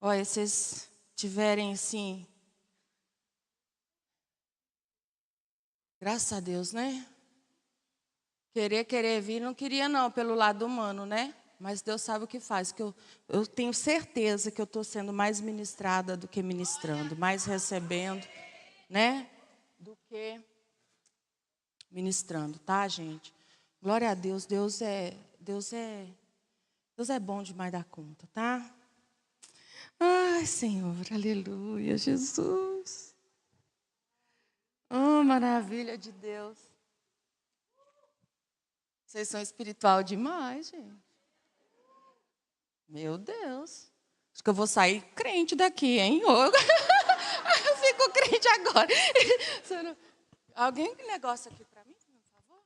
Olha, se vocês tiverem assim, graças a Deus, né? Querer vir, não queria não, pelo lado humano, né? Mas Deus sabe o que faz, que eu tenho certeza que eu estou sendo mais ministrada do que ministrando, mais recebendo, né? Do que ministrando, tá, gente? Glória a Deus, Deus é bom demais da conta, tá? Ai, Senhor, aleluia, Jesus. Oh, maravilha de Deus. Vocês são espiritual demais, gente. Meu Deus. Acho que eu vou sair crente daqui, hein? Eu fico crente agora. Alguém negócio aqui para mim, por favor?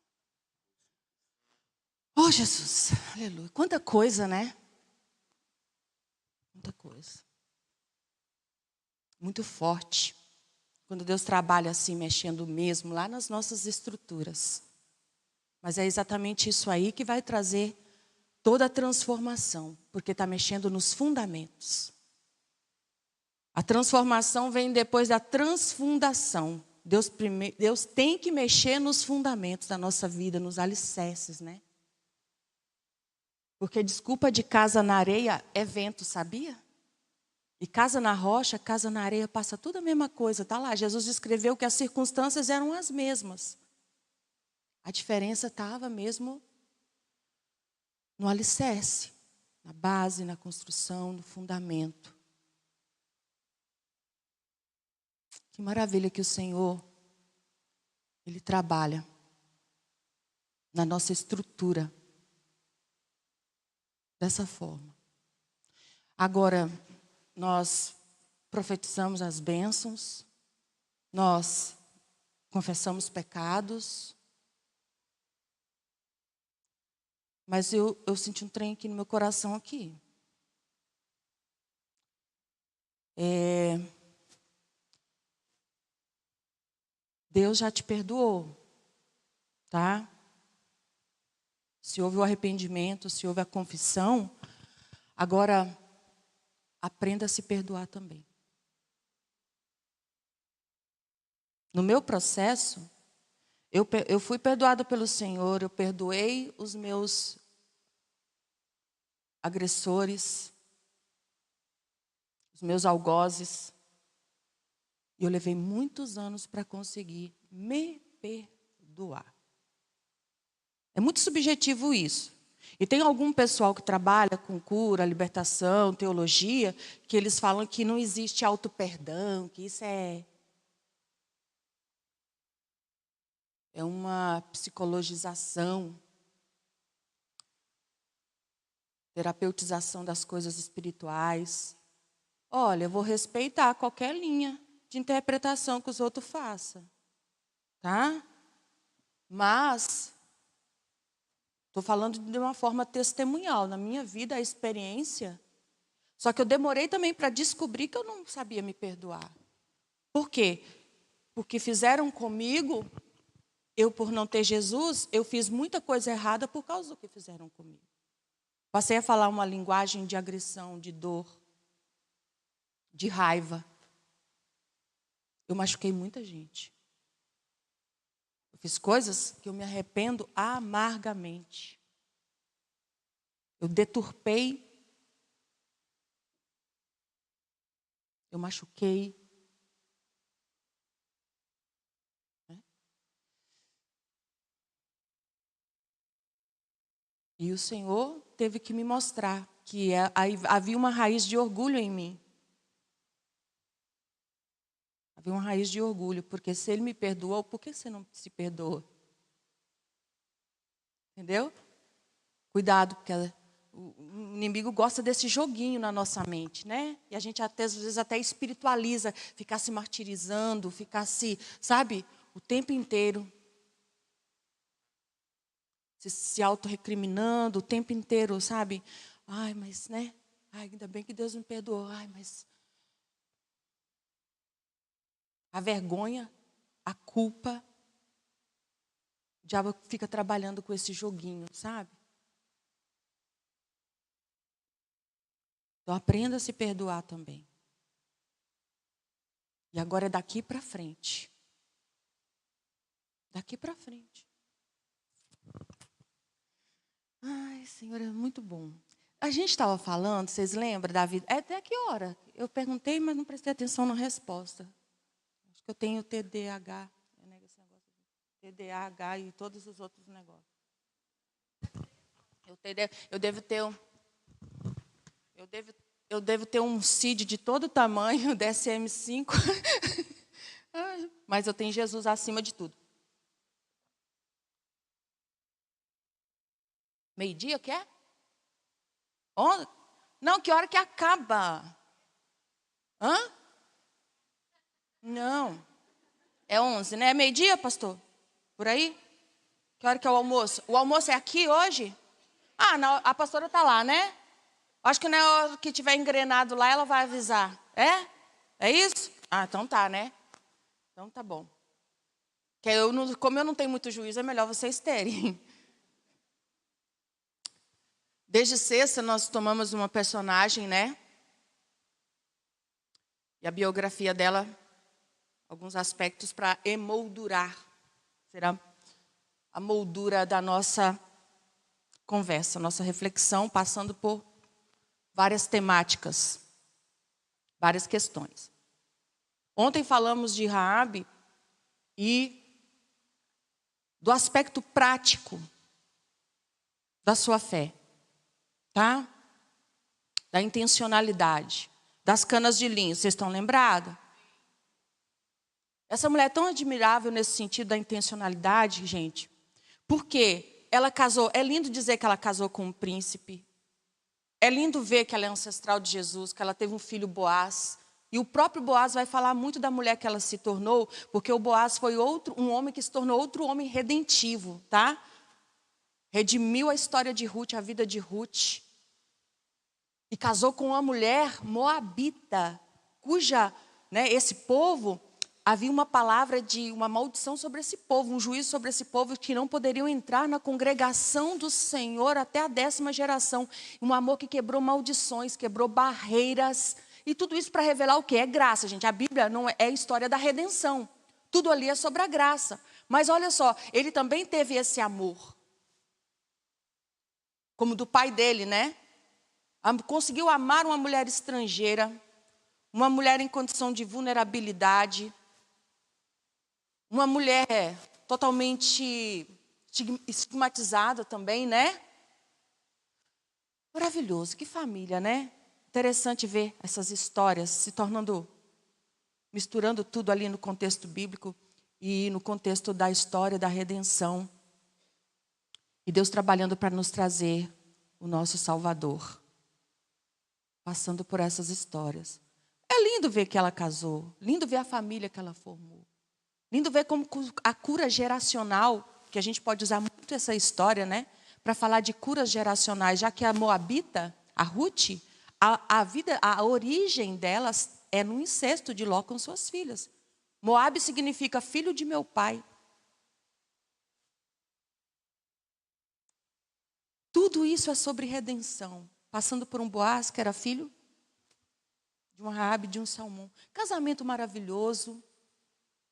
Oh, Jesus. Aleluia. Quanta coisa, né? Muita coisa. Muito forte. Quando Deus trabalha assim, mexendo mesmo lá nas nossas estruturas. Mas é exatamente isso aí que vai trazer toda a transformação, porque está mexendo nos fundamentos. A transformação vem depois da transfundação. Deus tem que mexer nos fundamentos da nossa vida, nos alicerces, né? Porque desculpa de casa na areia é vento, sabia? E casa na rocha, casa na areia, passa tudo a mesma coisa. Tá lá, Jesus descreveu que as circunstâncias eram as mesmas. A diferença estava mesmo no alicerce, na base, na construção, no fundamento. Que maravilha que o Senhor, Ele trabalha na nossa estrutura dessa forma. Agora, nós profetizamos as bênçãos, nós confessamos pecados, mas eu senti um trem aqui no meu coração aqui. Deus já te perdoou, tá? Se houve o arrependimento, se houve a confissão, agora aprenda a se perdoar também. No meu processo, eu fui perdoada pelo Senhor, eu perdoei os meus agressores, os meus algozes. E eu levei muitos anos para conseguir me perdoar. É muito subjetivo isso. E tem algum pessoal que trabalha com cura, libertação, teologia, que eles falam que não existe auto-perdão, que isso é uma psicologização, terapeutização das coisas espirituais. Olha, eu vou respeitar qualquer linha de interpretação que os outros façam, tá? Mas estou falando de uma forma testemunhal. Na minha vida, a experiência. Só que eu demorei também para descobrir que eu não sabia me perdoar. Por quê? Porque fizeram comigo, eu por não ter Jesus, eu fiz muita coisa errada por causa do que fizeram comigo. Passei a falar uma linguagem de agressão, de dor, de raiva. Eu machuquei muita gente. Eu fiz coisas que eu me arrependo amargamente. Eu deturpei. Eu machuquei. E o Senhor teve que me mostrar que havia uma raiz de orgulho em mim. Havia uma raiz de orgulho, porque se Ele me perdoou, por que você não se perdoa? Entendeu? Cuidado, porque o inimigo gosta desse joguinho na nossa mente, né? E a gente até, às vezes até espiritualiza, ficar se martirizando, ficar se, sabe, o tempo inteiro. Se autorrecriminando o tempo inteiro, sabe? Ai, mas, né? Ai, ainda bem que Deus me perdoou. Ai, mas a vergonha, a culpa, o diabo fica trabalhando com esse joguinho, sabe? Então aprenda a se perdoar também. E agora é daqui para frente. Daqui para frente. Ai, Senhor, é muito bom. A gente estava falando, vocês lembram da vida? É até que hora? Eu perguntei, mas não prestei atenção na resposta. Acho que eu tenho TDAH. TDAH e todos os outros negócios. Eu devo ter um CID de todo tamanho, DSM-5. Mas eu tenho Jesus acima de tudo. Meio-dia, quer? Não, que hora que acaba? Hã? Não. É 11, né? É meio-dia, pastor? Por aí? Que hora que é o almoço? O almoço é aqui hoje? Ah, não, a pastora está lá, né? Acho que na hora que tiver engrenado lá, ela vai avisar. É? É isso? Ah, então tá, né? Então tá bom. Como eu não tenho muito juízo, é melhor vocês terem. Desde sexta, nós tomamos uma personagem, né? E a biografia dela, alguns aspectos para emoldurar. Será a moldura da nossa conversa, nossa reflexão, passando por várias temáticas, várias questões. Ontem falamos de Raabe e do aspecto prático da sua fé, tá? Da intencionalidade, das canas de linho. Vocês estão lembrados? Essa mulher é tão admirável nesse sentido da intencionalidade, gente, porque ela casou, é lindo dizer que ela casou com um príncipe, é lindo ver que ela é ancestral de Jesus, que ela teve um filho Boaz, e o próprio Boaz vai falar muito da mulher que ela se tornou, porque o Boaz foi um homem que se tornou outro homem redentivo, tá? Redimiu a história de Ruth, a vida de Ruth, e casou com uma mulher moabita, cuja, né, esse povo, havia uma palavra de uma maldição sobre esse povo, um juízo sobre esse povo, que não poderiam entrar na congregação do Senhor até a 10ª geração. Um amor que quebrou maldições, quebrou barreiras. E tudo isso para revelar o quê? É graça, gente. A Bíblia não é a história da redenção. Tudo ali é sobre a graça. Mas olha só, ele também teve esse amor. Como do pai dele, né? Conseguiu amar uma mulher estrangeira, uma mulher em condição de vulnerabilidade, uma mulher totalmente estigmatizada também, né? Maravilhoso, que família, né? Interessante ver essas histórias se tornando, misturando tudo ali no contexto bíblico e no contexto da história da redenção. E Deus trabalhando para nos trazer o nosso Salvador, passando por essas histórias. É lindo ver que ela casou, lindo ver a família que ela formou. Lindo ver como a cura geracional, que a gente pode usar muito essa história, né? Para falar de curas geracionais, já que a moabita, a Ruth, a origem delas é no incesto de Ló com suas filhas. Moabe significa filho de meu pai. Tudo isso é sobre redenção. Passando por um Boaz, que era filho de uma Raabe, de um Salmão. Casamento maravilhoso.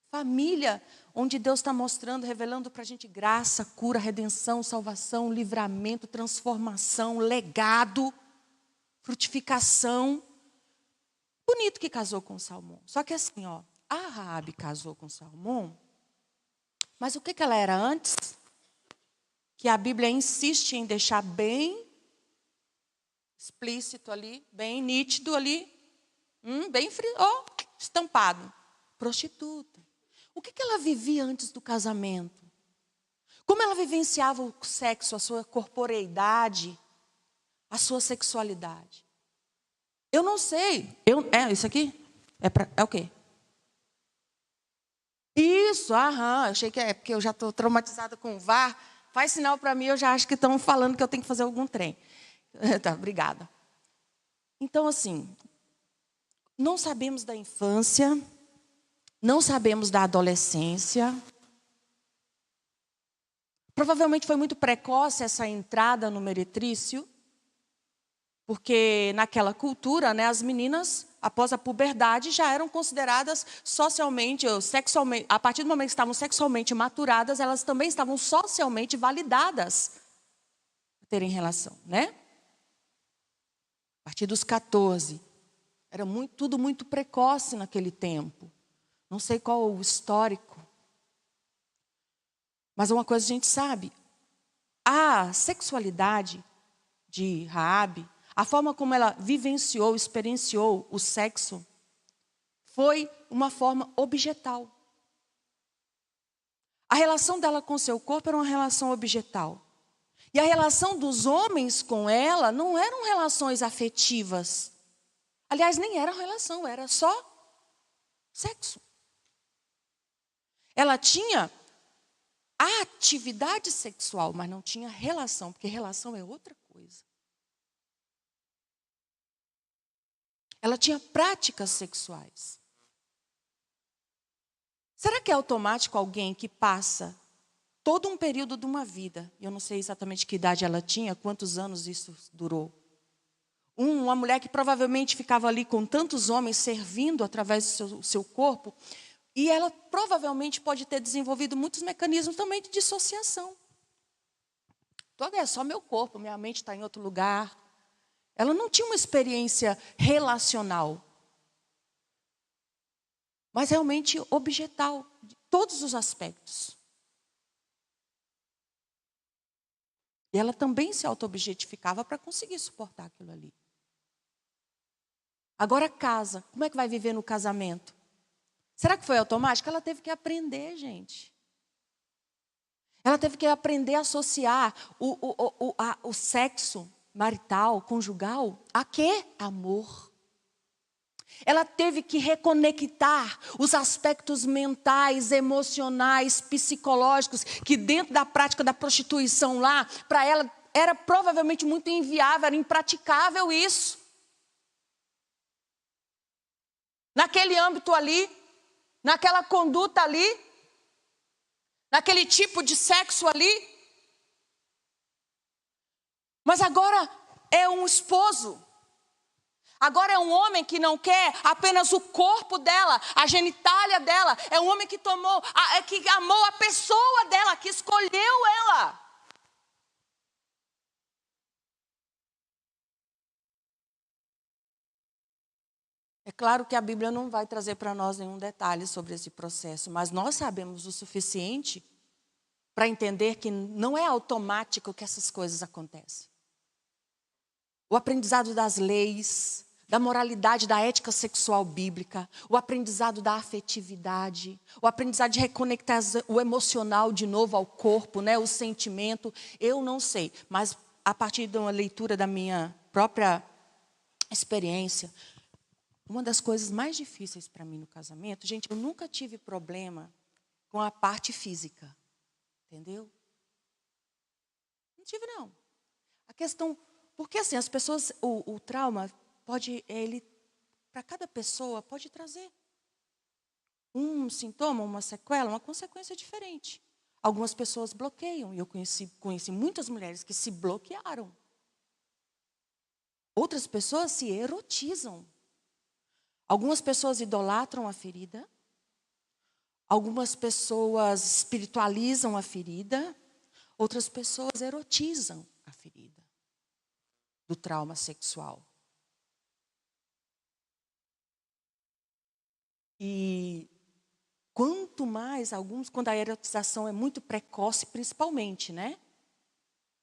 Família, onde Deus está mostrando, revelando para a gente graça, cura, redenção, salvação, livramento, transformação, legado, frutificação. Bonito que casou com Salmão. Só que assim, ó, a Raabe casou com Salmão, mas o que ela era antes? Que a Bíblia insiste em deixar bem explícito ali, bem nítido ali, bem frio, estampado. Prostituta. O que ela vivia antes do casamento? Como ela vivenciava o sexo, a sua corporeidade, a sua sexualidade? Eu não sei. Isso aqui? É o quê? Isso, eu achei que porque eu já estou traumatizada com o VAR. Faz sinal para mim, eu já acho que estão falando que eu tenho que fazer algum trem. Tá, obrigada. Então, assim, não sabemos da infância, não sabemos da adolescência. Provavelmente foi muito precoce essa entrada no meretrício, Porque naquela cultura, né, as meninas, após a puberdade, já eram consideradas socialmente, ou sexualmente, a partir do momento que estavam sexualmente maturadas, elas também estavam socialmente validadas a terem relação, né? A partir dos 14. Era tudo muito precoce naquele tempo. Não sei qual o histórico. Mas uma coisa a gente sabe. A sexualidade de Raabe, a forma como ela vivenciou, experienciou o sexo, foi uma forma objetal. A relação dela com seu corpo era uma relação objetal. E a relação dos homens com ela não eram relações afetivas. Aliás, nem era relação, era só sexo. Ela tinha a atividade sexual, mas não tinha relação, porque relação é outra coisa. Ela tinha práticas sexuais. Será que é automático alguém que passa todo um período de uma vida, eu não sei exatamente que idade ela tinha, quantos anos isso durou. Uma mulher que provavelmente ficava ali com tantos homens servindo através do seu corpo, e ela provavelmente pode ter desenvolvido muitos mecanismos também de dissociação. Então, é só meu corpo, minha mente está em outro lugar. Ela não tinha uma experiência relacional, mas realmente objetal, de todos os aspectos. E ela também se auto-objetificava para conseguir suportar aquilo ali. Agora casa, como é que vai viver no casamento? Será que foi automático? Ela teve que aprender, gente. Ela teve que aprender a associar o sexo marital, conjugal, a quê? Amor. Ela teve que reconectar os aspectos mentais, emocionais, psicológicos, que dentro da prática da prostituição lá, para ela era provavelmente muito inviável, era impraticável isso. Naquele âmbito ali, naquela conduta ali, naquele tipo de sexo ali. Mas agora é um esposo. Agora é um homem que não quer apenas o corpo dela, a genitália dela. É um homem que que amou a pessoa dela, que escolheu ela. É claro que a Bíblia não vai trazer para nós nenhum detalhe sobre esse processo, mas nós sabemos o suficiente para entender que não é automático que essas coisas acontecem. O aprendizado das leis, da moralidade, da ética sexual bíblica, o aprendizado da afetividade, o aprendizado de reconectar o emocional de novo ao corpo, né, o sentimento, eu não sei. Mas a partir de uma leitura da minha própria experiência, uma das coisas mais difíceis para mim no casamento, gente, eu nunca tive problema com a parte física, entendeu? Não tive, não. A questão, porque assim, as pessoas, o trauma pode, para cada pessoa, pode trazer um sintoma, uma sequela, uma consequência diferente. Algumas pessoas bloqueiam, e eu conheci muitas mulheres que se bloquearam. Outras pessoas se erotizam. Algumas pessoas idolatram a ferida. Algumas pessoas espiritualizam a ferida. Outras pessoas erotizam a ferida do trauma sexual. E quanto mais alguns, quando a erotização é muito precoce, principalmente, né?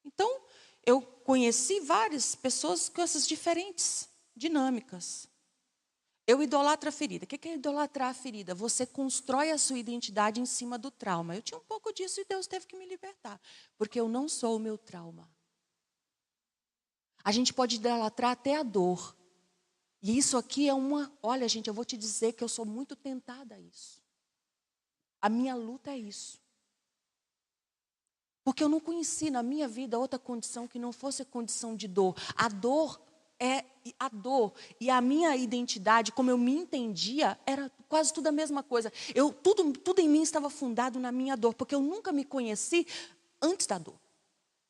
Então, eu conheci várias pessoas com essas diferentes dinâmicas. Eu idolatro a ferida. O que é idolatrar a ferida? Você constrói a sua identidade em cima do trauma. Eu tinha um pouco disso e Deus teve que me libertar. Porque eu não sou o meu trauma. A gente pode idolatrar até a dor. E isso aqui é olha, gente, eu vou te dizer que eu sou muito tentada a isso. A minha luta é isso. Porque eu não conheci na minha vida outra condição que não fosse a condição de dor. A dor é a dor. E a minha identidade, como eu me entendia, era quase tudo a mesma coisa. Tudo em mim estava fundado na minha dor. Porque eu nunca me conheci antes da dor.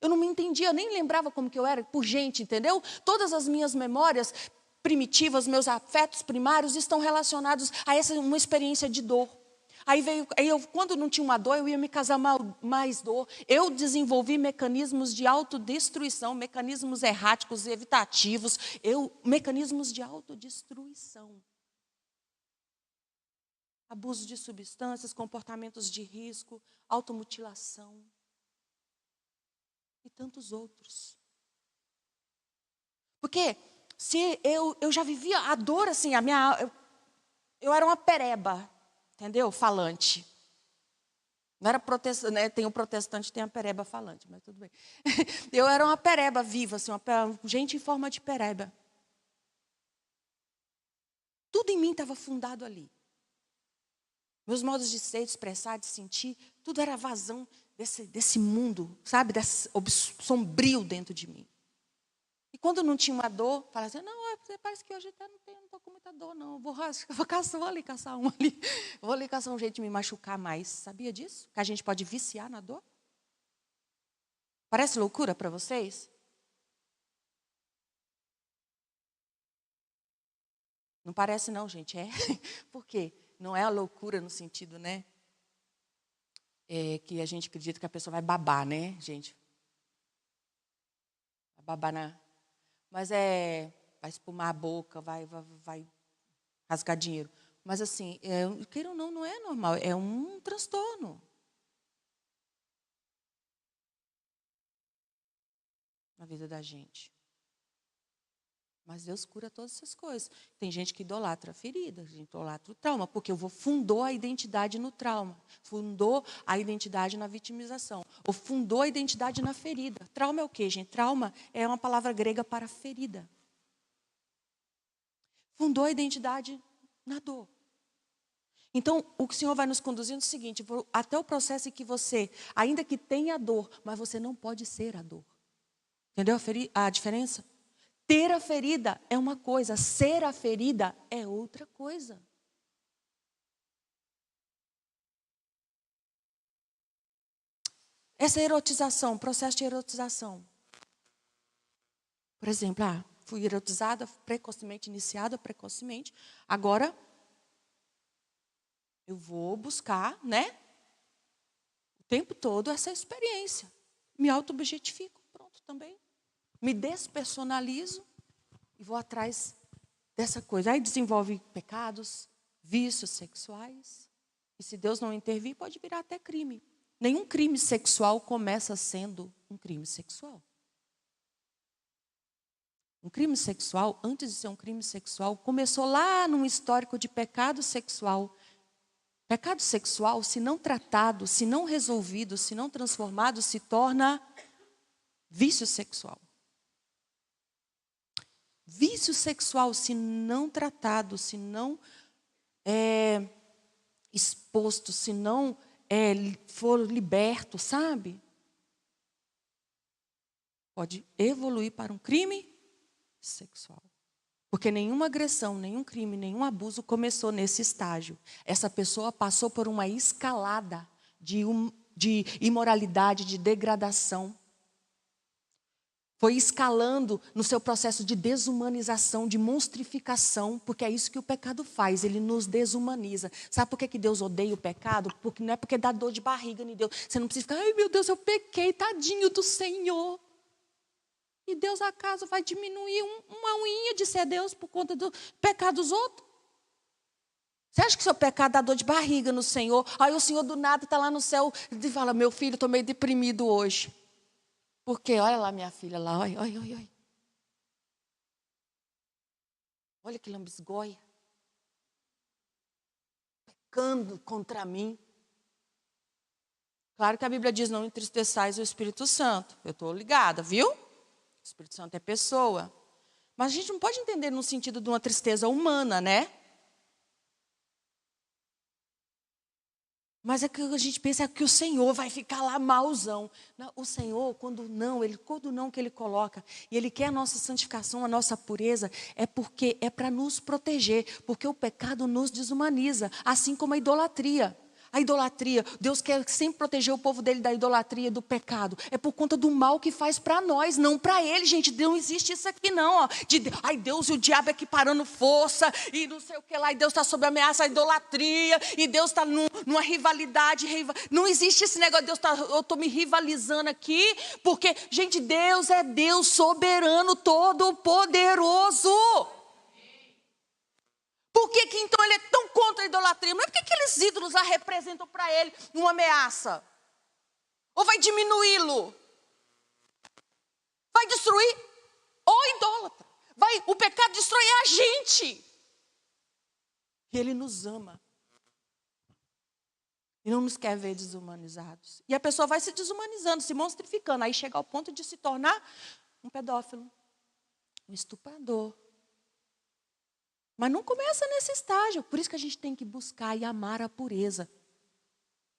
Eu não me entendia, nem lembrava como que eu era por gente, entendeu? Todas as minhas memórias primitivas, meus afetos primários estão relacionados a uma experiência de dor. Quando não tinha uma dor, eu ia me causar mais dor. Eu desenvolvi mecanismos de autodestruição, mecanismos erráticos, evitativos, mecanismos de autodestruição. Abuso de substâncias, comportamentos de risco, automutilação e tantos outros. Porque se eu já vivia a dor assim, eu era uma pereba, entendeu? Falante. Não era protestante, né? Tem o protestante, tem a pereba falante, mas tudo bem. Eu era uma pereba viva, assim, gente em forma de pereba. Tudo em mim estava fundado ali. Meus modos de ser, de expressar, de sentir, tudo era vazão desse mundo, sabe? Desse sombrio dentro de mim. E quando não tinha uma dor, falava assim, não, parece que hoje até não estou com muita dor, não. Vou ali caçar uma ali. Vou ali caçar um jeito de me machucar mais. Sabia disso? Que a gente pode viciar na dor? Parece loucura para vocês? Não parece não, gente. É. Por quê? Não é a loucura no sentido, né? Que a gente acredita que a pessoa vai babar, né, gente? Vai babar Mas vai espumar a boca, vai rasgar dinheiro. Mas assim, queira ou não, não é normal, é um transtorno. Na vida da gente. Mas Deus cura todas essas coisas. Tem gente que idolatra a ferida, gente idolatra o trauma, porque fundou a identidade no trauma, fundou a identidade na vitimização, ou fundou a identidade na ferida. Trauma é o quê, gente? Trauma é uma palavra grega para ferida. Fundou a identidade na dor. Então, o Senhor vai nos conduzindo é o seguinte, até o processo em que você, ainda que tenha dor, mas você não pode ser a dor. Entendeu a diferença? Ter a ferida é uma coisa, ser a ferida é outra coisa. Essa erotização, processo de erotização. Por exemplo, fui erotizada precocemente, iniciada precocemente. Agora, eu vou buscar, né? O tempo todo essa experiência. Me auto-objetifico, pronto, também. Me despersonalizo e vou atrás dessa coisa. Aí desenvolve pecados, vícios sexuais. E se Deus não intervir, pode virar até crime. Nenhum crime sexual começa sendo um crime sexual. Um crime sexual, antes de ser um crime sexual, começou lá num histórico de pecado sexual. Pecado sexual, se não tratado, se não resolvido, se não transformado, se torna vício sexual. Vício sexual, se não tratado, se não exposto, se não for liberto, sabe? Pode evoluir para um crime sexual. Porque nenhuma agressão, nenhum crime, nenhum abuso começou nesse estágio. Essa pessoa passou por uma escalada de imoralidade, de degradação. Foi escalando no seu processo de desumanização, de monstrificação, porque é isso que o pecado faz, ele nos desumaniza. Sabe por que Deus odeia o pecado? Porque não é porque dá dor de barriga em Deus. Você não precisa ficar, ai meu Deus, eu pequei, tadinho do Senhor. E Deus acaso vai diminuir uma unha de ser Deus por conta do pecado dos outros? Você acha que seu pecado dá dor de barriga no Senhor? Aí o Senhor do nada está lá no céu e fala, meu filho, estou meio deprimido hoje. Porque, olha lá minha filha lá, olha. Olha que lambisgoia. Pecando contra mim. Claro que a Bíblia diz, não entristeçais o Espírito Santo. Eu estou ligada, viu? O Espírito Santo é pessoa. Mas a gente não pode entender no sentido de uma tristeza humana, né? Mas é que a gente pensa que o Senhor vai ficar lá mauzão. Não, o Senhor, quando não que Ele coloca, e Ele quer a nossa santificação, a nossa pureza, é porque é para nos proteger, porque o pecado nos desumaniza, assim como a idolatria. A idolatria, Deus quer sempre proteger o povo dele da idolatria e do pecado. É por conta do mal que faz para nós, não para ele, gente. Não existe isso aqui não. Ó. Ai, Deus e o diabo equiparando força e não sei o que lá. E Deus está sob ameaça, a idolatria. E Deus está numa rivalidade. Não existe esse negócio, eu estou me rivalizando aqui. Porque, gente, Deus é Deus soberano, todo-poderoso. Por que então ele é tão contra a idolatria? Mas por que aqueles ídolos lá representam para ele uma ameaça? Ou vai diminuí-lo? Vai destruir o idólatra. O pecado destrói a gente. E ele nos ama. E não nos quer ver desumanizados. E a pessoa vai se desumanizando, se monstrificando. Aí chega ao ponto de se tornar um pedófilo, um estuprador. Mas não começa nesse estágio. Por isso que a gente tem que buscar e amar a pureza.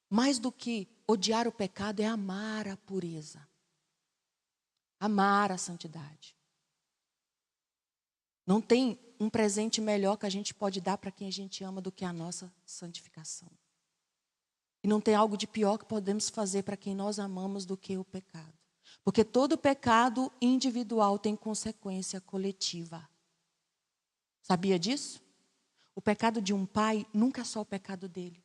Mais do que odiar o pecado é amar a pureza. Amar a santidade. Não tem um presente melhor que a gente pode dar para quem a gente ama do que a nossa santificação. E não tem algo de pior que podemos fazer para quem nós amamos do que o pecado. Porque todo pecado individual tem consequência coletiva. Sabia disso? O pecado de um pai nunca é só o pecado dele.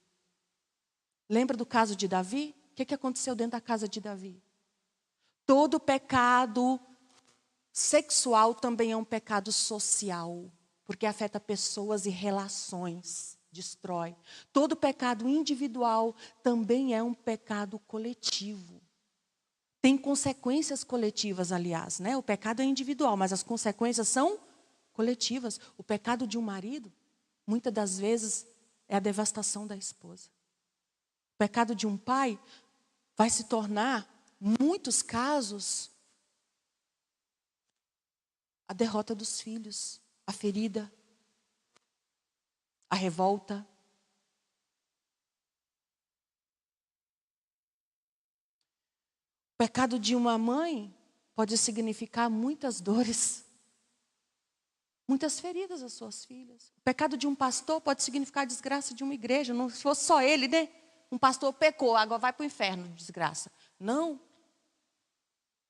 Lembra do caso de Davi? O que aconteceu dentro da casa de Davi? Todo pecado sexual também é um pecado social, porque afeta pessoas e relações, destrói. Todo pecado individual também é um pecado coletivo. Tem consequências coletivas, aliás, né? O pecado é individual, mas as consequências são coletivas. O pecado de um marido, muitas das vezes, é a devastação da esposa. O pecado de um pai vai se tornar, em muitos casos, a derrota dos filhos, a ferida, a revolta. O pecado de uma mãe pode significar muitas dores, muitas feridas às suas filhas. O pecado de um pastor pode significar a desgraça de uma igreja. Não se fosse só ele, né? Um pastor pecou, agora vai para o inferno de desgraça. Não.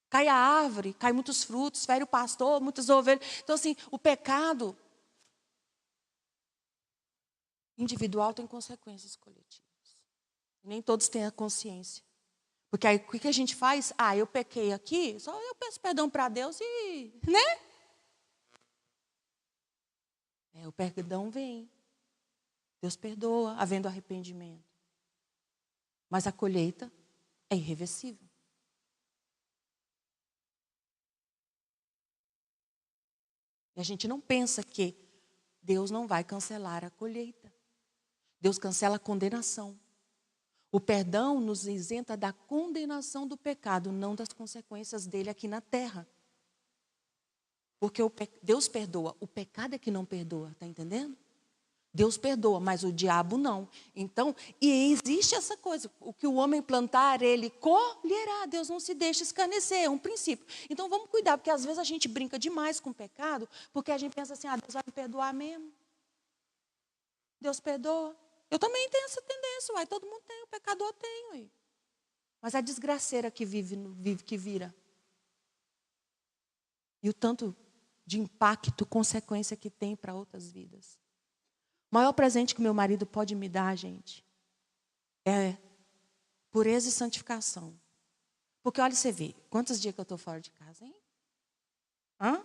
Cai a árvore, cai muitos frutos, fere o pastor, muitas ovelhas. Então, assim, o pecado individual tem consequências coletivas. Nem todos têm a consciência. Porque aí, o que a gente faz? Eu pequei aqui, só eu peço perdão para Deus e... né? O perdão vem. Deus perdoa, havendo arrependimento. Mas a colheita é irreversível. E a gente não pensa que Deus não vai cancelar a colheita. Deus cancela a condenação. O perdão nos isenta da condenação do pecado, não das consequências dele aqui na terra. Porque Deus perdoa, o pecado é que não perdoa, está entendendo? Deus perdoa, mas o diabo não. Então, e existe essa coisa, o que o homem plantar, ele colherá. Deus não se deixa escarnecer, é um princípio. Então vamos cuidar, porque às vezes a gente brinca demais com o pecado, porque a gente pensa assim, Deus vai me perdoar mesmo. Deus perdoa. Eu também tenho essa tendência, todo mundo tem, o pecador tem. Uai. Mas a desgraceira que vive que vira. E o tanto de impacto, consequência que tem para outras vidas. O maior presente que meu marido pode me dar, gente, é pureza e santificação. Porque olha, você vê, quantos dias que eu estou fora de casa, hein? Ai.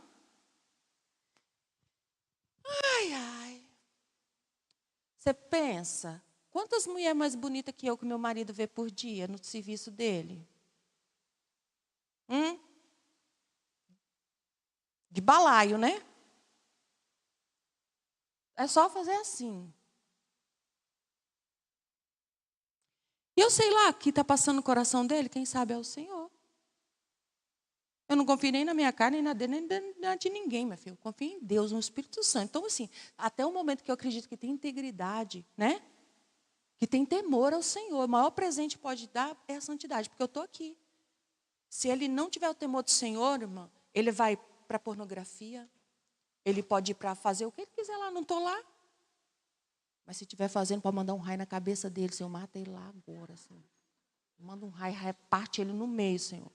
Você pensa, quantas mulheres mais bonitas que meu marido vê por dia no serviço dele? De balaio, né? É só fazer assim. E eu sei lá o que está passando no coração dele, quem sabe é o Senhor. Eu não confio nem na minha carne, nem na dele, nem na de ninguém, meu filho. Eu confio em Deus, no Espírito Santo. Então, assim, até o momento que eu acredito que tem integridade, né? Que tem temor ao Senhor. O maior presente que pode dar é a santidade, porque eu estou aqui. Se ele não tiver o temor do Senhor, irmão, ele vai para a pornografia, ele pode ir para fazer o que ele quiser lá, não estou lá. Mas se estiver fazendo, pode mandar um raio na cabeça dele, Senhor, mata ele lá agora, Senhor. Manda um raio, reparte ele no meio, Senhor.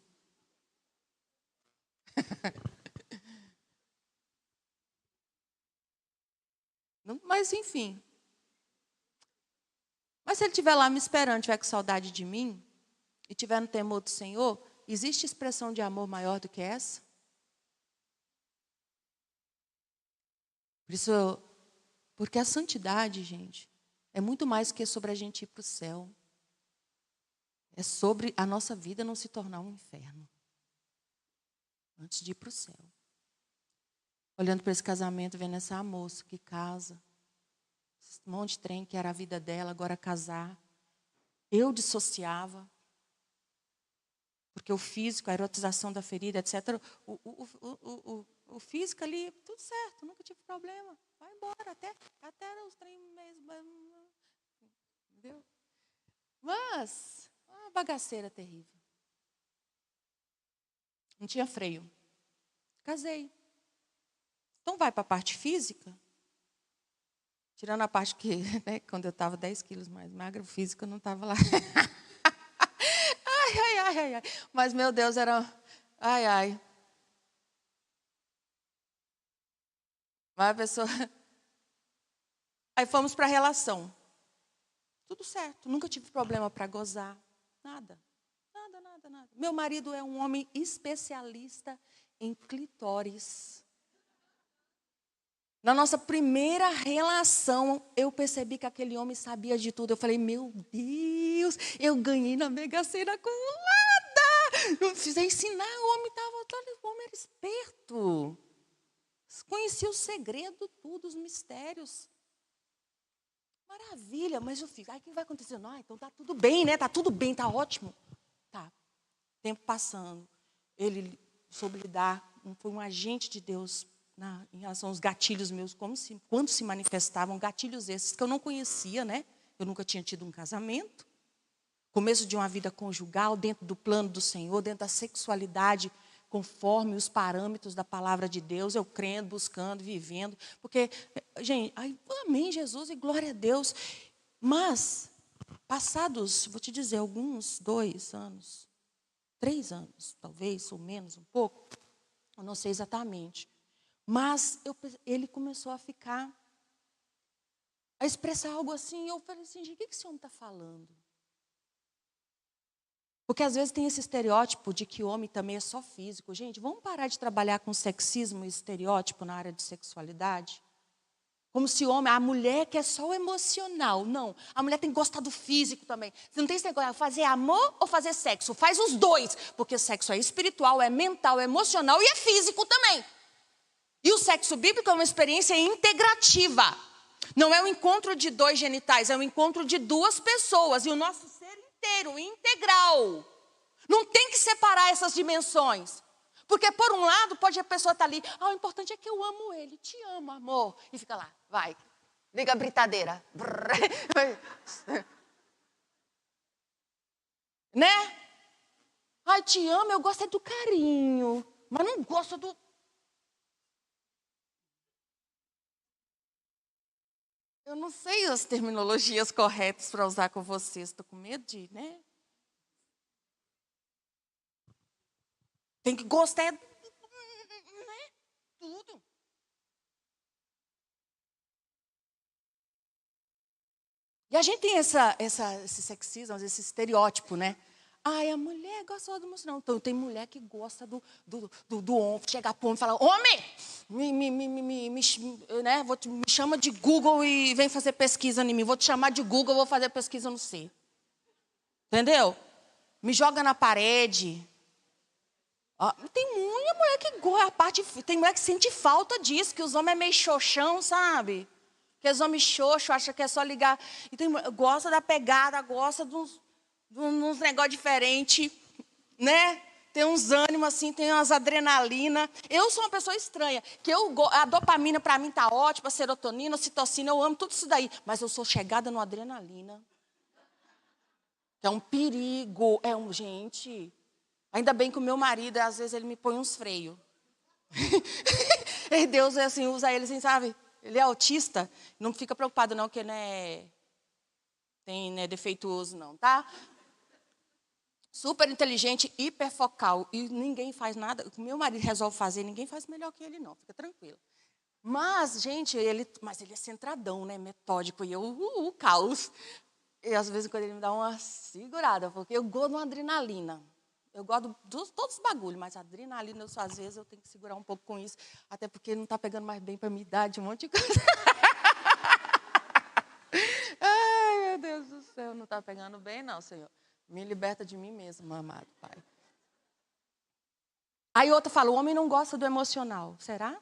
Mas, enfim. Mas se ele estiver lá me esperando, estiver com saudade de mim, e estiver no temor do Senhor, existe expressão de amor maior do que essa? Por isso, porque a santidade, gente, é muito mais que sobre a gente ir para o céu. É sobre a nossa vida não se tornar um inferno. Antes de ir para o céu. Olhando para esse casamento, vendo essa moça que casa. Esse monte de trem que era a vida dela, agora casar. Eu dissociava. Porque o físico, a erotização da ferida, etc. O físico ali, tudo certo, nunca tive problema. Vai embora, até os 3 meses. Entendeu? Mas, uma bagaceira terrível. Não tinha freio. Casei. Então vai para a parte física. Tirando a parte que, né, quando eu estava 10 quilos mais magra, o físico não estava lá. Ai. Mas, meu Deus, era... Ai. Mas a pessoa... Aí fomos para a relação. Tudo certo. Nunca tive problema para gozar. Nada. Meu marido é um homem especialista em clitóris. Na nossa primeira relação, eu percebi que aquele homem sabia de tudo. Eu falei, meu Deus, eu ganhei na Mega Sena acumulada. Não precisa ensinar, o homem era esperto. Conhecia o segredo, tudo, os mistérios. Maravilha, mas eu fico, o que vai acontecer? Não, então tá tudo bem, né? Tá tudo bem, tá ótimo. Tá, tempo passando. Ele soube lidar, foi um agente de Deus em relação aos gatilhos meus, quando se manifestavam, gatilhos esses que eu não conhecia, né? Eu nunca tinha tido um casamento. Começo de uma vida conjugal, dentro do plano do Senhor, dentro da sexualidade, conforme os parâmetros da palavra de Deus, eu crendo, buscando, vivendo. Porque, gente, amém, Jesus, e glória a Deus. Mas, passados, vou te dizer, alguns 2 anos, 3 anos, talvez, ou menos um pouco, eu não sei exatamente. Mas ele começou a expressar algo assim, e eu falei assim, gente, o que esse homem está falando? Porque às vezes tem esse estereótipo de que o homem também é só físico. Gente, vamos parar de trabalhar com sexismo e estereótipo na área de sexualidade? Como se a mulher que é só o emocional. Não, a mulher tem que gostar do físico também. Você não tem esse negócio de fazer amor ou fazer sexo. Faz os dois, porque sexo é espiritual, é mental, é emocional e é físico também. E o sexo bíblico é uma experiência integrativa. Não é o encontro de 2 genitais, é o encontro de 2 pessoas. E o nosso ser inteiro, integral. Não tem que separar essas dimensões. Porque, por um lado, pode a pessoa estar ali. O importante é que eu amo ele. Te amo, amor. E fica lá, vai. Liga a britadeira. Né? Te amo, eu gosto do carinho. Mas não gosto do... Eu não sei as terminologias corretas para usar com vocês. Estou com medo de, né? Tem que gostar, né? Tudo. E a gente tem esse sexismo, esse estereótipo, né? A mulher gosta só do emocional. Então, tem mulher que gosta do homem. Chega para o homem e fala, homem, me chama de Google e vem fazer pesquisa em mim. Vou te chamar de Google, vou fazer pesquisa no C. Entendeu? Me joga na parede. Tem muita mulher que gosta, tem mulher que sente falta disso, que os homens é meio xoxão, sabe? Que os homens xoxos acham que é só ligar. E gosta da pegada, gosta de uns negócios diferentes, né? Tem uns ânimos assim, tem umas adrenalina. Eu sou uma pessoa estranha, que a dopamina para mim tá ótima, a serotonina, a citocina, eu amo tudo isso daí. Mas eu sou chegada no adrenalina. É um perigo, gente... Ainda bem que o meu marido, às vezes, ele me põe uns freios. E Deus, assim, usa ele assim, sabe? Ele é autista, não fica preocupado não, que ele não é defeituoso não, tá? Super inteligente, hiperfocal. E ninguém faz nada. O que meu marido resolve fazer, ninguém faz melhor que ele não, fica tranquilo. Mas, gente, ele é centradão, né? Metódico. E eu, caos. E às vezes quando ele me dá uma segurada, porque eu gosto de uma adrenalina. Eu gosto de todos os bagulhos, mas a adrenalina, às vezes, eu tenho que segurar um pouco com isso. Até porque não está pegando mais bem para a minha idade, um monte de coisa. Ai, meu Deus do céu, não está pegando bem, não, Senhor. Me liberta de mim mesmo, amado Pai. Aí outra fala, o homem não gosta do emocional. Será?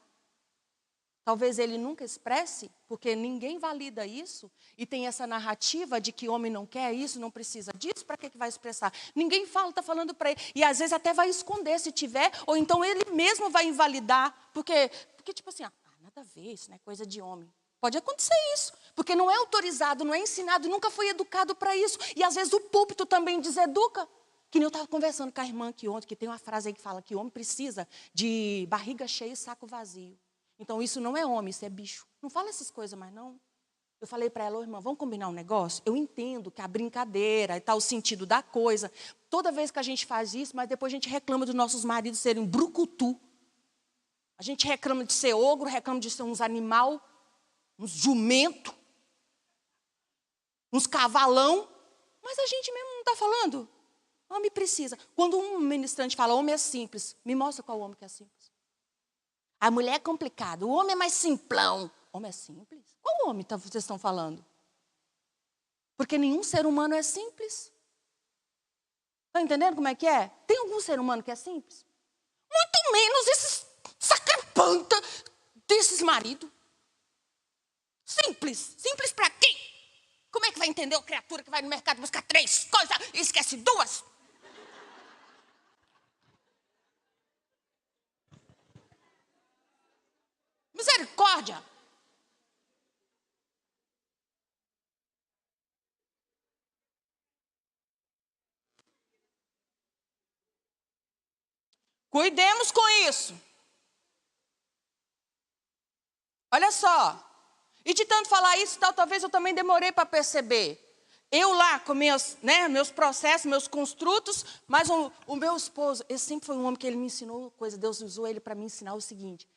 Talvez ele nunca expresse, porque ninguém valida isso. E tem essa narrativa de que homem não quer isso, não precisa disso, para que vai expressar? Ninguém fala, está falando para ele. E às vezes até vai esconder se tiver, ou então ele mesmo vai invalidar. Porque tipo assim, nada a ver, isso não é coisa de homem. Pode acontecer isso, porque não é autorizado, não é ensinado, nunca foi educado para isso. E às vezes o púlpito também deseduca. Que nem eu estava conversando com a irmã aqui ontem, que tem uma frase aí que fala que o homem precisa de barriga cheia e saco vazio. Então isso não é homem, isso é bicho. Não fala essas coisas mais não. Eu falei para ela, irmã, vamos combinar um negócio? Eu entendo que a brincadeira e tal, o sentido da coisa. Toda vez que a gente faz isso, mas depois a gente reclama dos nossos maridos serem brucutu. A gente reclama de ser ogro, reclama de ser uns animal, uns jumento, uns cavalão. Mas a gente mesmo não está falando. Homem precisa. Quando um ministrante fala, homem é simples, me mostra qual homem que é simples. A mulher é complicada, o homem é mais simplão. O homem é simples? Qual homem vocês estão falando? Porque nenhum ser humano é simples. Está entendendo como é que é? Tem algum ser humano que é simples? Muito menos esses sacapanta desses maridos. Simples. Simples para quê? Como é que vai entender a criatura que vai no mercado buscar 3 coisas e esquece 2? Misericórdia. Cuidemos com isso. Olha só. E de tanto falar isso, talvez eu também demorei para perceber. Eu lá com meus processos, meus construtos, mas o meu esposo, ele sempre foi um homem que ele me ensinou coisa. Deus usou ele para me ensinar o seguinte,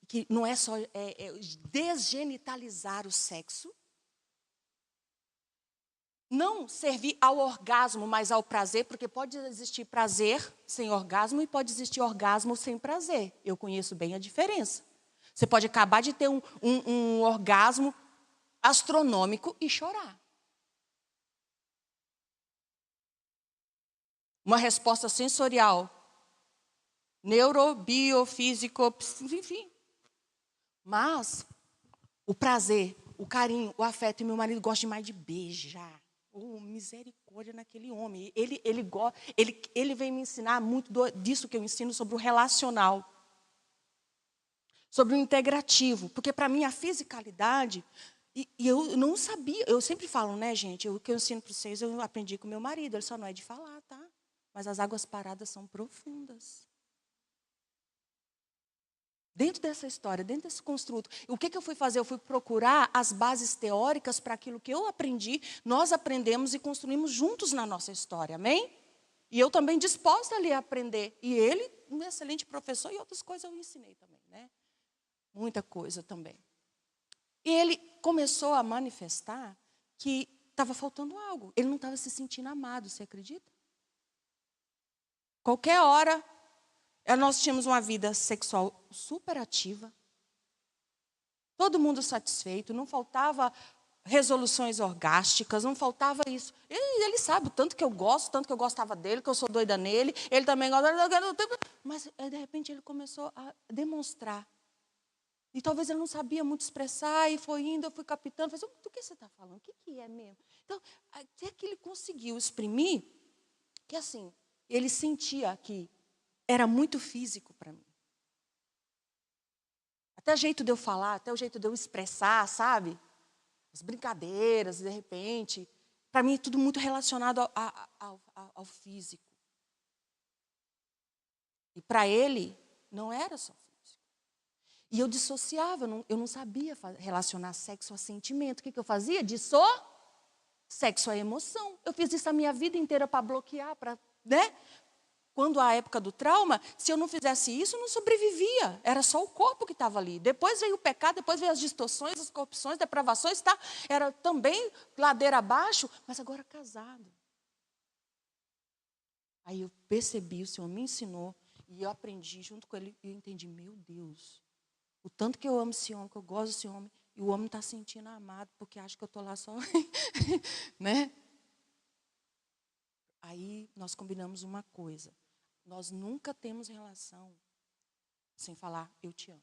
que não é só desgenitalizar o sexo, não servir ao orgasmo, mas ao prazer, porque pode existir prazer sem orgasmo e pode existir orgasmo sem prazer. Eu conheço bem a diferença. Você pode acabar de ter um orgasmo astronômico e chorar. Uma resposta sensorial, neurobiofísico, enfim. Mas o prazer, o carinho, o afeto, e meu marido gosta demais de beijar. Oh, misericórdia naquele homem. Ele vem me ensinar muito disso que eu ensino sobre o relacional. Sobre o integrativo. Porque para mim a fisicalidade, e eu não sabia, eu sempre falo, né, gente, o que eu ensino para vocês, eu aprendi com meu marido, ele só não é de falar, tá? Mas as águas paradas são profundas. Dentro dessa história, dentro desse construto, o que eu fui fazer? Eu fui procurar as bases teóricas para aquilo que eu aprendi, nós aprendemos e construímos juntos na nossa história, amém? E eu também disposta ali a aprender. E ele, um excelente professor, e outras coisas eu ensinei também, né? Muita coisa também. E ele começou a manifestar que estava faltando algo. Ele não estava se sentindo amado, você acredita? Qualquer hora, nós tínhamos uma vida sexual super ativa. Todo mundo satisfeito, não faltava resoluções orgásticas, não faltava isso. Ele sabe o tanto que eu gosto, tanto que eu gostava dele, que eu sou doida nele. Ele também gosta. Mas, de repente, ele começou a demonstrar. E talvez ele não sabia muito expressar, e foi indo, eu fui captando. Falei, do que você está falando? O que é mesmo? Então, até que ele conseguiu exprimir, que assim, ele sentia que era muito físico para mim. Até o jeito de eu falar, até o jeito de eu expressar, sabe? As brincadeiras, de repente. Para mim, é tudo muito relacionado ao físico. E para ele, não era só físico. E eu dissociava, eu não sabia relacionar sexo a sentimento. O que eu fazia? Sexo a emoção. Eu fiz isso a minha vida inteira para bloquear, né? Quando a época do trauma, se eu não fizesse isso, eu não sobrevivia. Era só o corpo que estava ali. Depois veio o pecado, depois veio as distorções, as corrupções, depravações, tá? Era também ladeira abaixo, mas agora casado. Aí eu percebi, o Senhor me ensinou, e eu aprendi junto com ele, e eu entendi, meu Deus, o tanto que eu amo esse homem, que eu gosto desse homem, e o homem está sentindo amado, porque acha que eu estou lá só, né? Aí nós combinamos uma coisa. Nós nunca temos relação sem falar, eu te amo.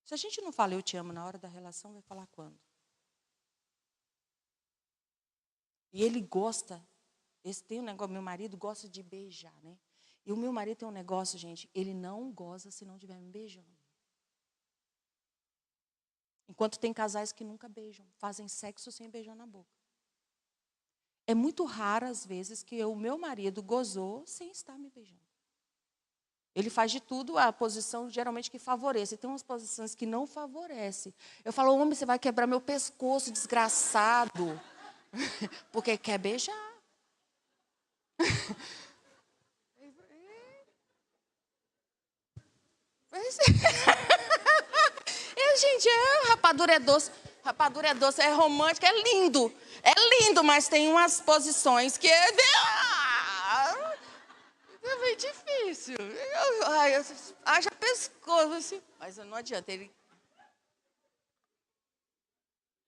Se a gente não fala, eu te amo, na hora da relação, vai falar quando? E ele gosta, tem um negócio, meu marido gosta de beijar, né? E o meu marido tem um negócio, gente, ele não goza se não estiver me beijando. Enquanto tem casais que nunca beijam, fazem sexo sem beijar na boca. É muito raro, às vezes, que o meu marido gozou sem estar me beijando. Ele faz de tudo a posição, geralmente, que favorece. E tem umas posições que não favorecem. Eu falo, homem, você vai quebrar meu pescoço, desgraçado. Porque quer beijar. Gente, rapadura é doce. Rapadura é doce, é romântica, é lindo. É lindo, mas tem umas posições que é bem difícil. Haja pescoço, assim. Mas não adianta.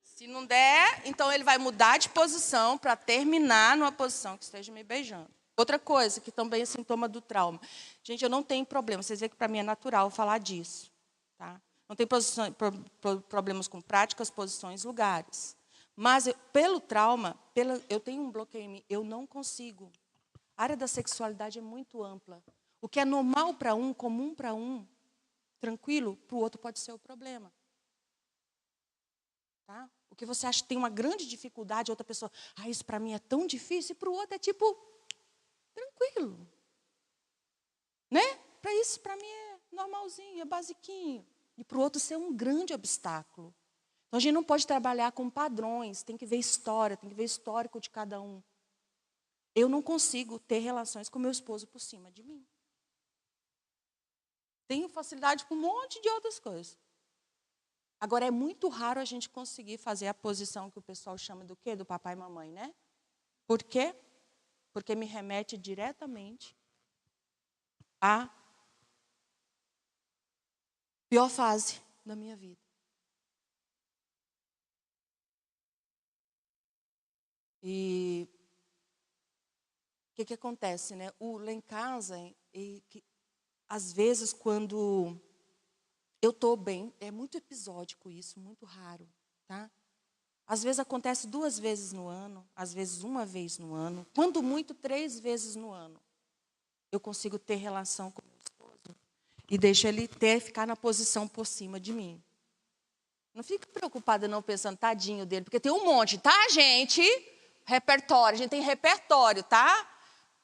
Se não der, então ele vai mudar de posição para terminar numa posição que esteja me beijando. Outra coisa, que também é sintoma do trauma. Gente, eu não tenho problema. Vocês veem que para mim é natural falar disso. Tá? Não tem problemas com práticas, posições, lugares. Mas pelo trauma, eu tenho um bloqueio em mim. Eu não consigo. A área da sexualidade é muito ampla. O que é normal para um, comum para um, tranquilo, para o outro pode ser o problema. Tá? O que você acha que tem uma grande dificuldade, outra pessoa, isso para mim é tão difícil, e para o outro é tipo, tranquilo. Né? Para isso, para mim é normalzinho, é basiquinho. E para o outro ser um grande obstáculo. Então a gente não pode trabalhar com padrões, tem que ver história, tem que ver histórico de cada um. Eu não consigo ter relações com meu esposo por cima de mim. Tenho facilidade com um monte de outras coisas. Agora, é muito raro a gente conseguir fazer a posição que o pessoal chama do quê? Do papai e mamãe, né? Por quê? Porque me remete diretamente à pior fase da minha vida. E o que acontece, né? Lá em casa, às vezes, quando eu estou bem, é muito episódico isso, muito raro, tá? Às vezes acontece 2 vezes no ano, às vezes 1 vez no ano, quando muito 3 vezes no ano. Eu consigo ter relação com meu esposo e deixo ele ficar na posição por cima de mim. Não fica preocupada não pensando, tadinho dele, porque tem um monte, tá, gente? Repertório, a gente tem repertório, tá?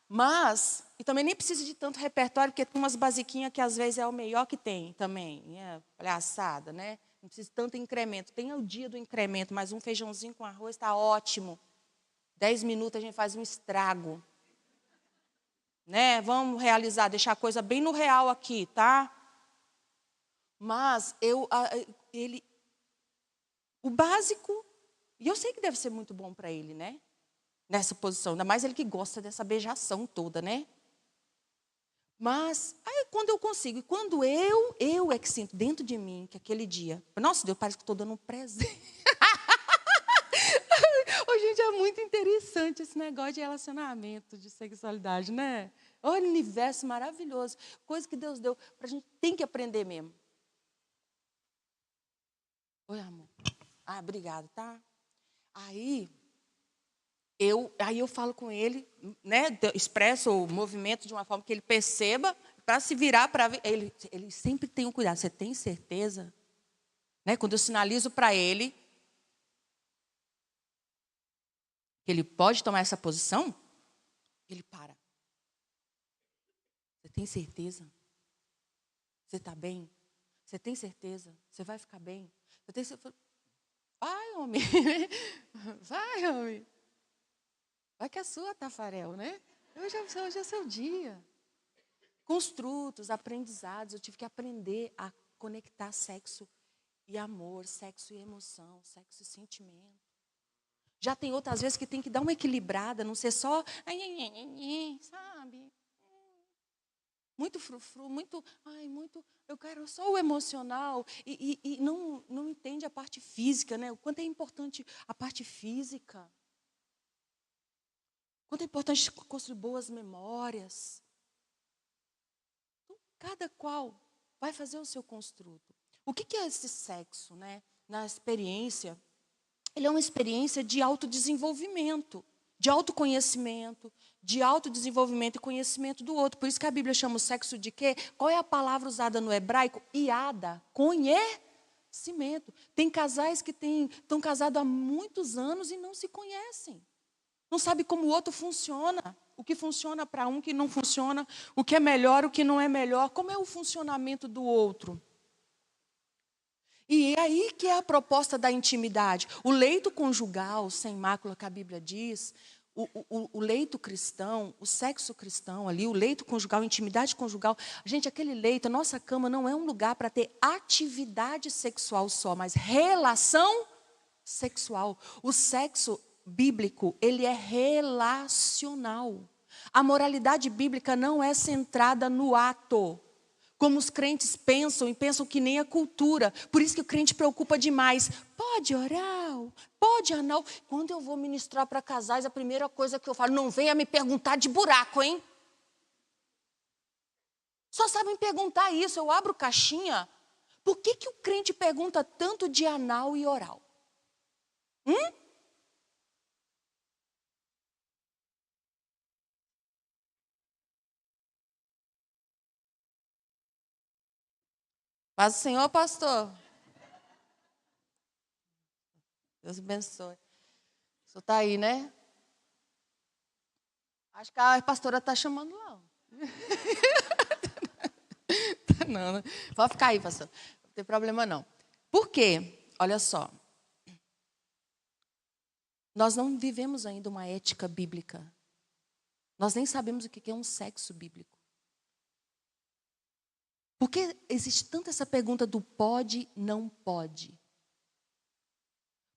Mas, e também nem precisa de tanto repertório, porque tem umas basiquinhas que às vezes é o melhor que tem também. É palhaçada, né? Não precisa de tanto incremento. Tem o dia do incremento, mas um feijãozinho com arroz está ótimo. 10 minutos a gente faz um estrago. Né? Vamos realizar, deixar a coisa bem no real aqui, tá? Mas o básico, e eu sei que deve ser muito bom para ele, né? Nessa posição, ainda mais ele que gosta dessa beijação toda, né? Mas, aí quando eu consigo, e quando eu é que sinto dentro de mim que aquele dia, nossa, Deus, parece que estou dando um presente. Ô, gente, é muito interessante esse negócio de relacionamento, de sexualidade, né? Olha o universo maravilhoso, coisa que Deus deu, para a gente tem que aprender mesmo. Oi, amor. Obrigado, tá? Aí eu falo com ele, né, expresso o movimento de uma forma que ele perceba, para se virar para ver. Ele sempre tem um cuidado. Você tem certeza? Né, quando eu sinalizo para ele que ele pode tomar essa posição, ele para. Você tem certeza? Você está bem? Você tem certeza? Você vai ficar bem? Você tem certeza? Vai, homem. Vai, homem. Vai que é sua, Tafarel, né? Hoje é seu dia. Construtos, aprendizados. Eu tive que aprender a conectar sexo e amor, sexo e emoção, sexo e sentimento. Já tem outras vezes que tem que dar uma equilibrada, não ser só, sabe? Muito frufru, muito, eu quero só o emocional e não entende a parte física, né? O quanto é importante a parte física. O quanto é importante construir boas memórias. Então, cada qual vai fazer o seu construto. O que é esse sexo, né? Na experiência, ele é uma experiência de autodesenvolvimento, de autoconhecimento, de autodesenvolvimento e conhecimento do outro. Por isso que a Bíblia chama o sexo de quê? Qual é a palavra usada no hebraico? Iada, conhecimento. Tem casais que estão casados há muitos anos e não se conhecem. Não sabe como o outro funciona. O que funciona para um, o que não funciona. O que é melhor, o que não é melhor. Como é o funcionamento do outro? E é aí que é a proposta da intimidade. O leito conjugal, sem mácula, que a Bíblia diz, o leito cristão, o sexo cristão ali, o leito conjugal, a intimidade conjugal. Gente, aquele leito, a nossa cama não é um lugar para ter atividade sexual só, mas relação sexual. O sexo bíblico, ele é relacional. A moralidade bíblica não é centrada no ato. Como os crentes pensam, e pensam que nem a cultura. Por isso que o crente preocupa demais. Pode oral? Pode anal? Quando eu vou ministrar para casais, a primeira coisa que eu falo, não venha me perguntar de buraco, hein? Só sabem perguntar isso, eu abro caixinha. Por que o crente pergunta tanto de anal e oral? Paz do Senhor, pastor. Deus abençoe. O senhor está aí, né? Acho que a pastora está chamando lá. Não, pode ficar aí, pastor. Não tem problema, não. Por quê? Olha só. Nós não vivemos ainda uma ética bíblica. Nós nem sabemos o que é um sexo bíblico. Por que existe tanto essa pergunta do pode, não pode?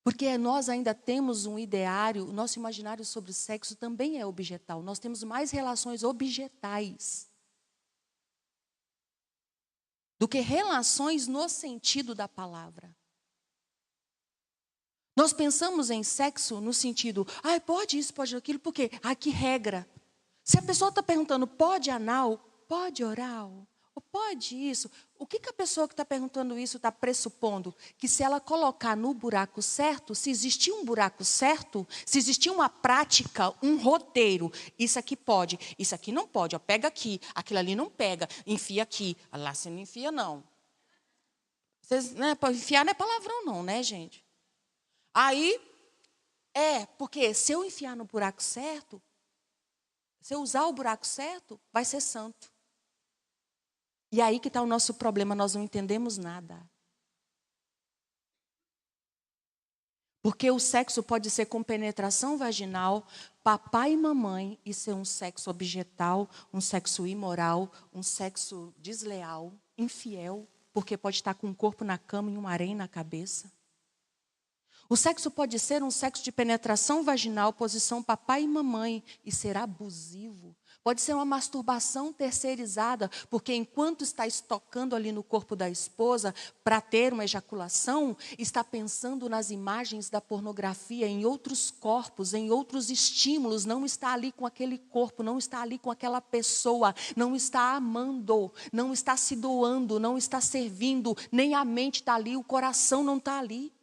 Porque nós ainda temos um ideário, o nosso imaginário sobre sexo também é objetal. Nós temos mais relações objetais do que relações no sentido da palavra. Nós pensamos em sexo no sentido, pode isso, pode aquilo, por quê? Que regra. Se a pessoa está perguntando, pode anal, pode oral, ou pode isso, o que a pessoa que está perguntando isso está pressupondo? Que se ela colocar no buraco certo, se existir um buraco certo, se existir uma prática, um roteiro, isso aqui pode, isso aqui não pode, pega aqui, aquilo ali não pega, enfia aqui, lá você não enfia não. Vocês, né, enfiar não é palavrão não, né, gente? Aí, porque se eu enfiar no buraco certo, se eu usar o buraco certo, vai ser santo. E aí que está o nosso problema, nós não entendemos nada. Porque o sexo pode ser com penetração vaginal, papai e mamãe, e ser um sexo objetal, um sexo imoral, um sexo desleal, infiel, porque pode estar com um corpo na cama e um harém na cabeça. O sexo pode ser um sexo de penetração vaginal, posição papai e mamãe, e ser abusivo. Pode ser uma masturbação terceirizada, porque enquanto está estocando ali no corpo da esposa para ter uma ejaculação, está pensando nas imagens da pornografia, em outros corpos, em outros estímulos, não está ali com aquele corpo, não está ali com aquela pessoa, não está amando, não está se doando, não está servindo, nem a mente está ali, o coração não está ali.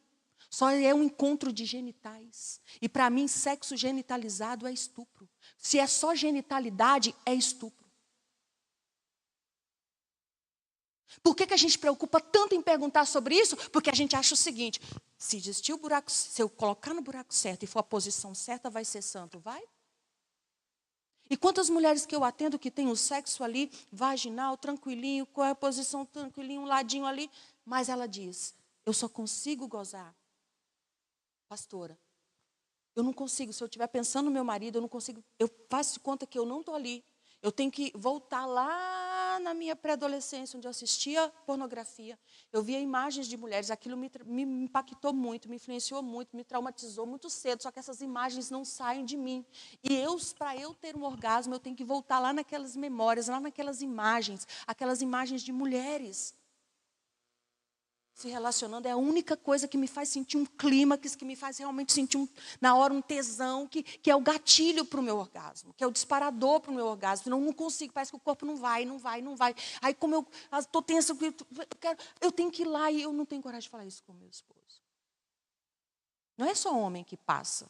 Só é um encontro de genitais. E para mim, sexo genitalizado é estupro. Se é só genitalidade, é estupro. Por que a gente preocupa tanto em perguntar sobre isso? Porque a gente acha o seguinte, se existir o buraco, se eu colocar no buraco certo e for a posição certa, vai ser santo, vai? E quantas mulheres que eu atendo que tem o sexo ali, vaginal, tranquilinho, com a posição tranquilinho, um ladinho ali, mas ela diz, eu só consigo gozar, pastora, eu não consigo, se eu estiver pensando no meu marido, eu não consigo, eu faço conta que eu não estou ali. Eu tenho que voltar lá na minha pré-adolescência, onde eu assistia pornografia. Eu via imagens de mulheres, aquilo me impactou muito, me influenciou muito, me traumatizou muito cedo, só que essas imagens não saem de mim. E para eu ter um orgasmo, eu tenho que voltar lá naquelas memórias, lá naquelas imagens, aquelas imagens de mulheres se relacionando. É a única coisa que me faz sentir um clímax, que me faz realmente sentir na hora um tesão, que é o gatilho para o meu orgasmo, que é o disparador para o meu orgasmo. Senão eu não consigo, parece que o corpo não vai. Aí como eu estou tensa, eu tenho que ir lá e eu não tenho coragem de falar isso com o meu esposo. Não é só homem que passa.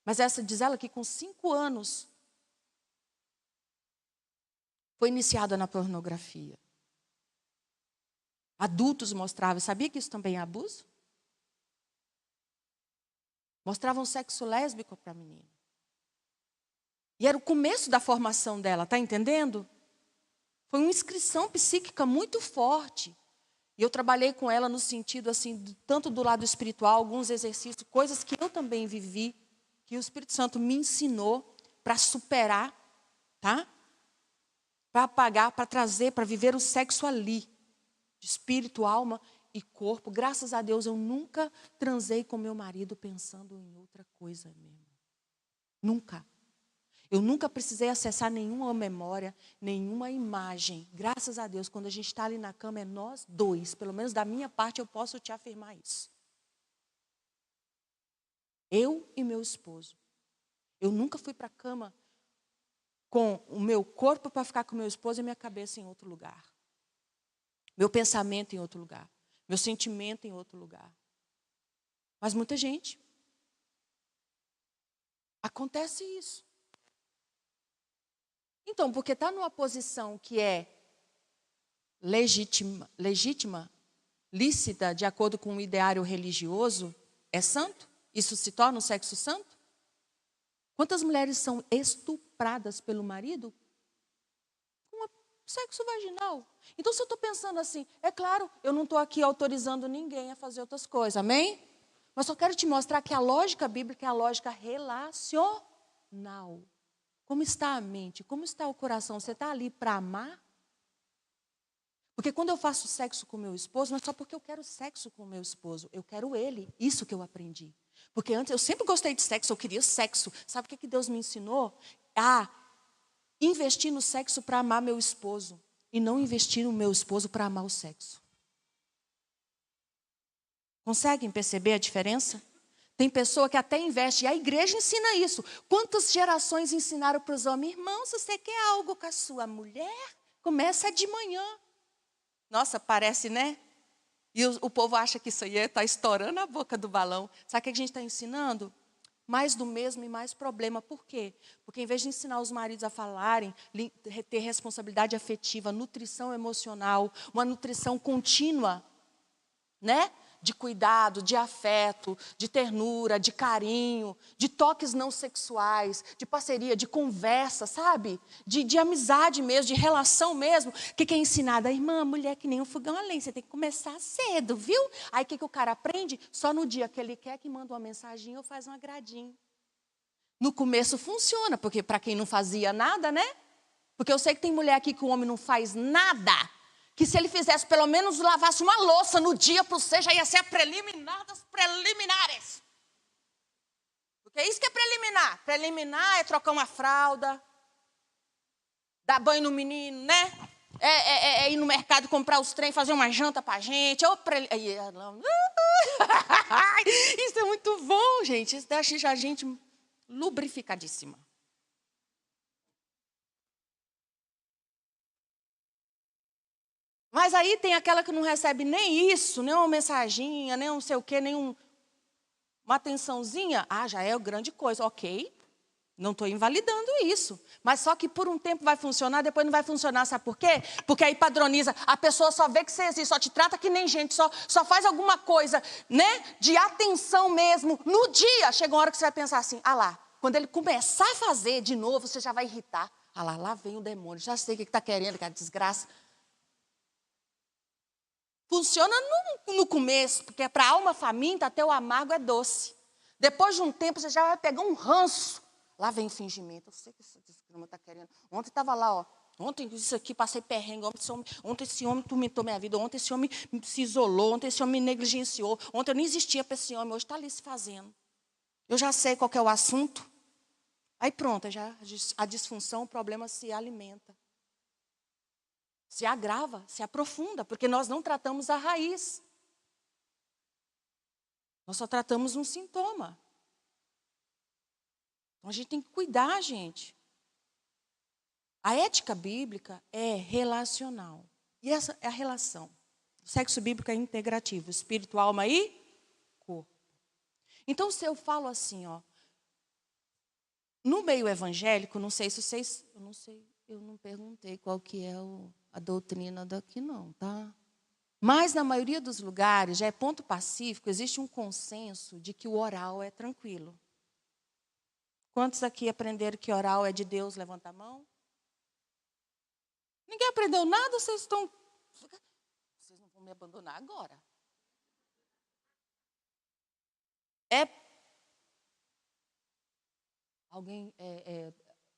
Mas diz ela que com 5 anos foi iniciada na pornografia. Adultos mostravam, sabia que isso também é abuso? Mostravam sexo lésbico para a menina. E era o começo da formação dela, está entendendo? Foi uma inscrição psíquica muito forte. E eu trabalhei com ela no sentido, assim, tanto do lado espiritual, alguns exercícios, coisas que eu também vivi, que o Espírito Santo me ensinou para superar, tá? Para apagar, para trazer, para viver o sexo ali. De espírito, alma e corpo. Graças a Deus, eu nunca transei com meu marido pensando em outra coisa mesmo. Nunca. Eu nunca precisei acessar nenhuma memória, nenhuma imagem. Graças a Deus, quando a gente está ali na cama, é nós dois. Pelo menos da minha parte, eu posso te afirmar isso. Eu e meu esposo. Eu nunca fui para a cama com o meu corpo para ficar com o meu esposo e minha cabeça em outro lugar. Meu pensamento em outro lugar. Meu sentimento em outro lugar. Mas muita gente. Acontece isso. Então, porque está numa posição que é legítima, lícita, de acordo com o ideário religioso, é santo? Isso se torna um sexo santo? Quantas mulheres são estupradas pelo marido? Sexo vaginal. Então, se eu estou pensando assim, é claro, eu não estou aqui autorizando ninguém a fazer outras coisas, amém? Mas só quero te mostrar que a lógica bíblica é a lógica relacional. Como está a mente? Como está o coração? Você está ali para amar? Porque quando eu faço sexo com meu esposo, não é só porque eu quero sexo com meu esposo, eu quero ele. Isso que eu aprendi. Porque antes, eu sempre gostei de sexo, eu queria sexo. Sabe o que Deus me ensinou? Investir no sexo para amar meu esposo e não investir no meu esposo para amar o sexo. Conseguem perceber a diferença? Tem pessoa que até investe, e a igreja ensina isso. Quantas gerações ensinaram para os homens? Irmão, se você quer algo com a sua mulher, começa de manhã. Nossa, parece, né? E o povo acha que isso aí está estourando a boca do balão. Sabe o que a gente está ensinando? Mais do mesmo e mais problema. Por quê? Porque em vez de ensinar os maridos a falarem, ter responsabilidade afetiva, nutrição emocional, uma nutrição contínua, né? De cuidado, de afeto, de ternura, de carinho, de toques não sexuais, de parceria, de conversa, sabe? De amizade mesmo, de relação mesmo. O que é ensinado? A irmã, mulher que nem um fogão a lenha, você tem que começar cedo, viu? Aí o que o cara aprende? Só no dia que ele quer que manda uma mensagem ou faz um agradinho. No começo funciona, porque para quem não fazia nada, né? Porque eu sei que tem mulher aqui que o homem não faz nada. Que se ele fizesse, pelo menos lavasse uma louça no dia para você, já ia ser a preliminar das preliminares. Porque é isso que é preliminar. Preliminar é trocar uma fralda, dar banho no menino, né? É ir no mercado comprar os trem, fazer uma janta pra gente. Isso é muito bom, gente. Isso deixa a gente lubrificadíssima. Mas aí tem aquela que não recebe nem isso, nem uma mensaginha, nem um não sei o quê, nem uma atençãozinha. Já é grande coisa, ok. Não estou invalidando isso. Mas só que por um tempo vai funcionar, depois não vai funcionar. Sabe por quê? Porque aí padroniza. A pessoa só vê que você existe, só te trata que nem gente, só faz alguma coisa, né? De atenção mesmo. No dia, chega uma hora que você vai pensar assim, lá, Quando ele começar a fazer de novo, você já vai irritar. Ah lá vem o demônio, já sei o que está querendo, que é desgraça. Funciona no começo, porque para a alma faminta até o amargo é doce. Depois de um tempo, você já vai pegar um ranço. Lá vem o fingimento. Eu sei que esse desgrama está querendo. Ontem estava lá, ó. Ontem isso aqui, passei perrengue. Ontem esse homem tormentou minha vida. Ontem esse homem se isolou. Ontem esse homem me negligenciou. Ontem eu nem existia para esse homem. Hoje está ali se fazendo. Eu já sei qual que é o assunto. Aí pronto, já a disfunção, o problema se alimenta. Se agrava, se aprofunda, porque nós não tratamos a raiz. Nós só tratamos um sintoma. Então a gente tem que cuidar, gente. A ética bíblica é relacional. E essa é a relação. O sexo bíblico é integrativo, espírito, alma e corpo. Então, se eu falo assim, ó, no meio evangélico, não sei se vocês, eu não perguntei qual que é a doutrina daqui não, tá? Mas na maioria dos lugares, já é ponto pacífico, existe um consenso de que o oral é tranquilo. Quantos aqui aprenderam que oral é de Deus? Levanta a mão. Ninguém aprendeu nada, vocês não vão me abandonar agora.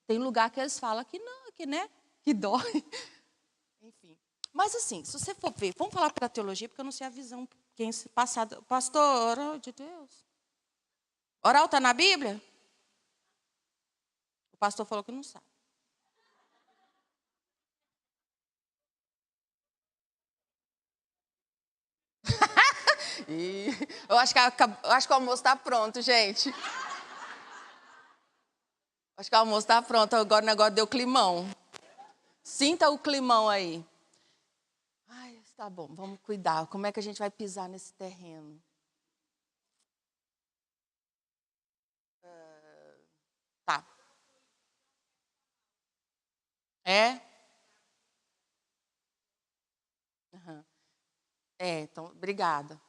Tem lugar que eles falam que não, que dói. Enfim. Mas assim, se você for ver, vamos falar para a teologia, porque eu não sei a visão, quem passado. Pastor, oral de Deus. Oral está na Bíblia? O pastor falou que não sabe. Eu acho que o almoço está pronto, gente. Acho que o almoço está pronto, agora o negócio deu climão. Sinta o climão aí. Ai, tá bom, vamos cuidar. Como é que a gente vai pisar nesse terreno? Tá. É? Uhum. Então, obrigada.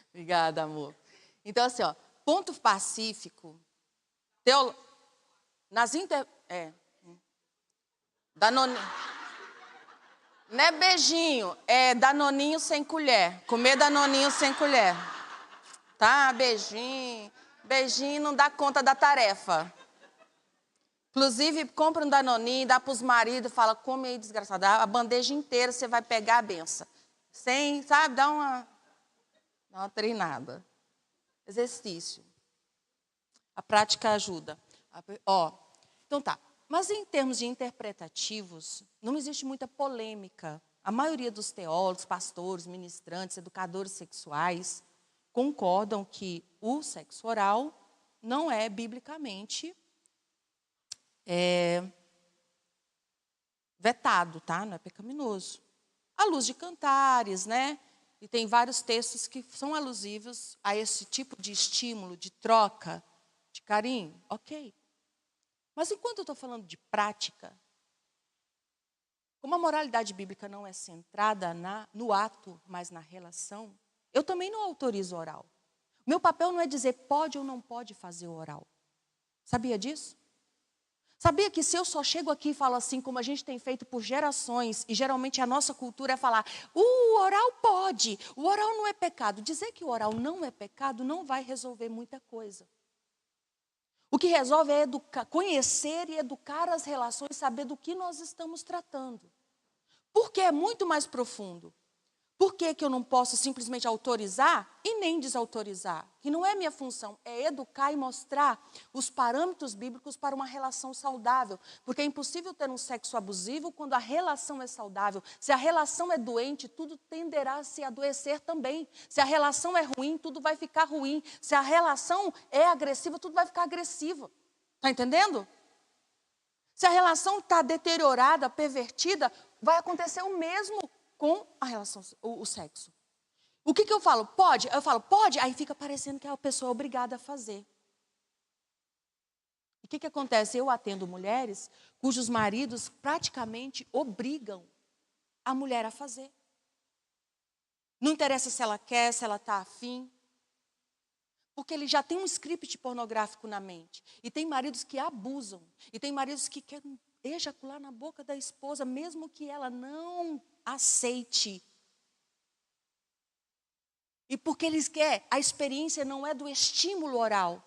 Obrigada, amor. Então, assim, ó, ponto pacífico, Danoninho. Não é beijinho, é danoninho sem colher. Comer danoninho sem colher. Tá? Beijinho. Beijinho não dá conta da tarefa. Inclusive, compra um danoninho, dá para os maridos, fala, come aí, desgraçado. A bandeja inteira você vai pegar a benção. Sem, sabe, dá uma treinada. Exercício. A prática ajuda. Então tá. Mas em termos de interpretativos, não existe muita polêmica. A maioria dos teólogos, pastores, ministrantes, educadores sexuais concordam que o sexo oral não é biblicamente vetado, tá? Não é pecaminoso. À luz de Cantares, né? E tem vários textos que são alusivos a esse tipo de estímulo, de troca, de carinho. Ok. Mas enquanto eu estou falando de prática, como a moralidade bíblica não é centrada no ato, mas na relação, eu também não autorizo oral. Meu papel não é dizer pode ou não pode fazer o oral. Sabia disso? Sabia que se eu só chego aqui e falo assim, como a gente tem feito por gerações, e geralmente a nossa cultura é falar, o oral pode, o oral não é pecado. Dizer que o oral não é pecado não vai resolver muita coisa. O que resolve é conhecer e educar as relações, saber do que nós estamos tratando. Porque é muito mais profundo. Por que eu não posso simplesmente autorizar e nem desautorizar? Que não é minha função, é educar e mostrar os parâmetros bíblicos para uma relação saudável. Porque é impossível ter um sexo abusivo quando a relação é saudável. Se a relação é doente, tudo tenderá a se adoecer também. Se a relação é ruim, tudo vai ficar ruim. Se a relação é agressiva, tudo vai ficar agressivo. Está entendendo? Se a relação está deteriorada, pervertida, vai acontecer o mesmo com a relação, o sexo. O que eu falo? Pode? Eu falo, pode? Aí fica parecendo que a pessoa é obrigada a fazer. E o que acontece? Eu atendo mulheres cujos maridos praticamente obrigam a mulher a fazer. Não interessa se ela quer, se ela está afim. Porque ele já tem um script pornográfico na mente. E tem maridos que abusam. E tem maridos que querem ejacular na boca da esposa, mesmo que ela não aceite. E porque eles querem, a experiência não é do estímulo oral.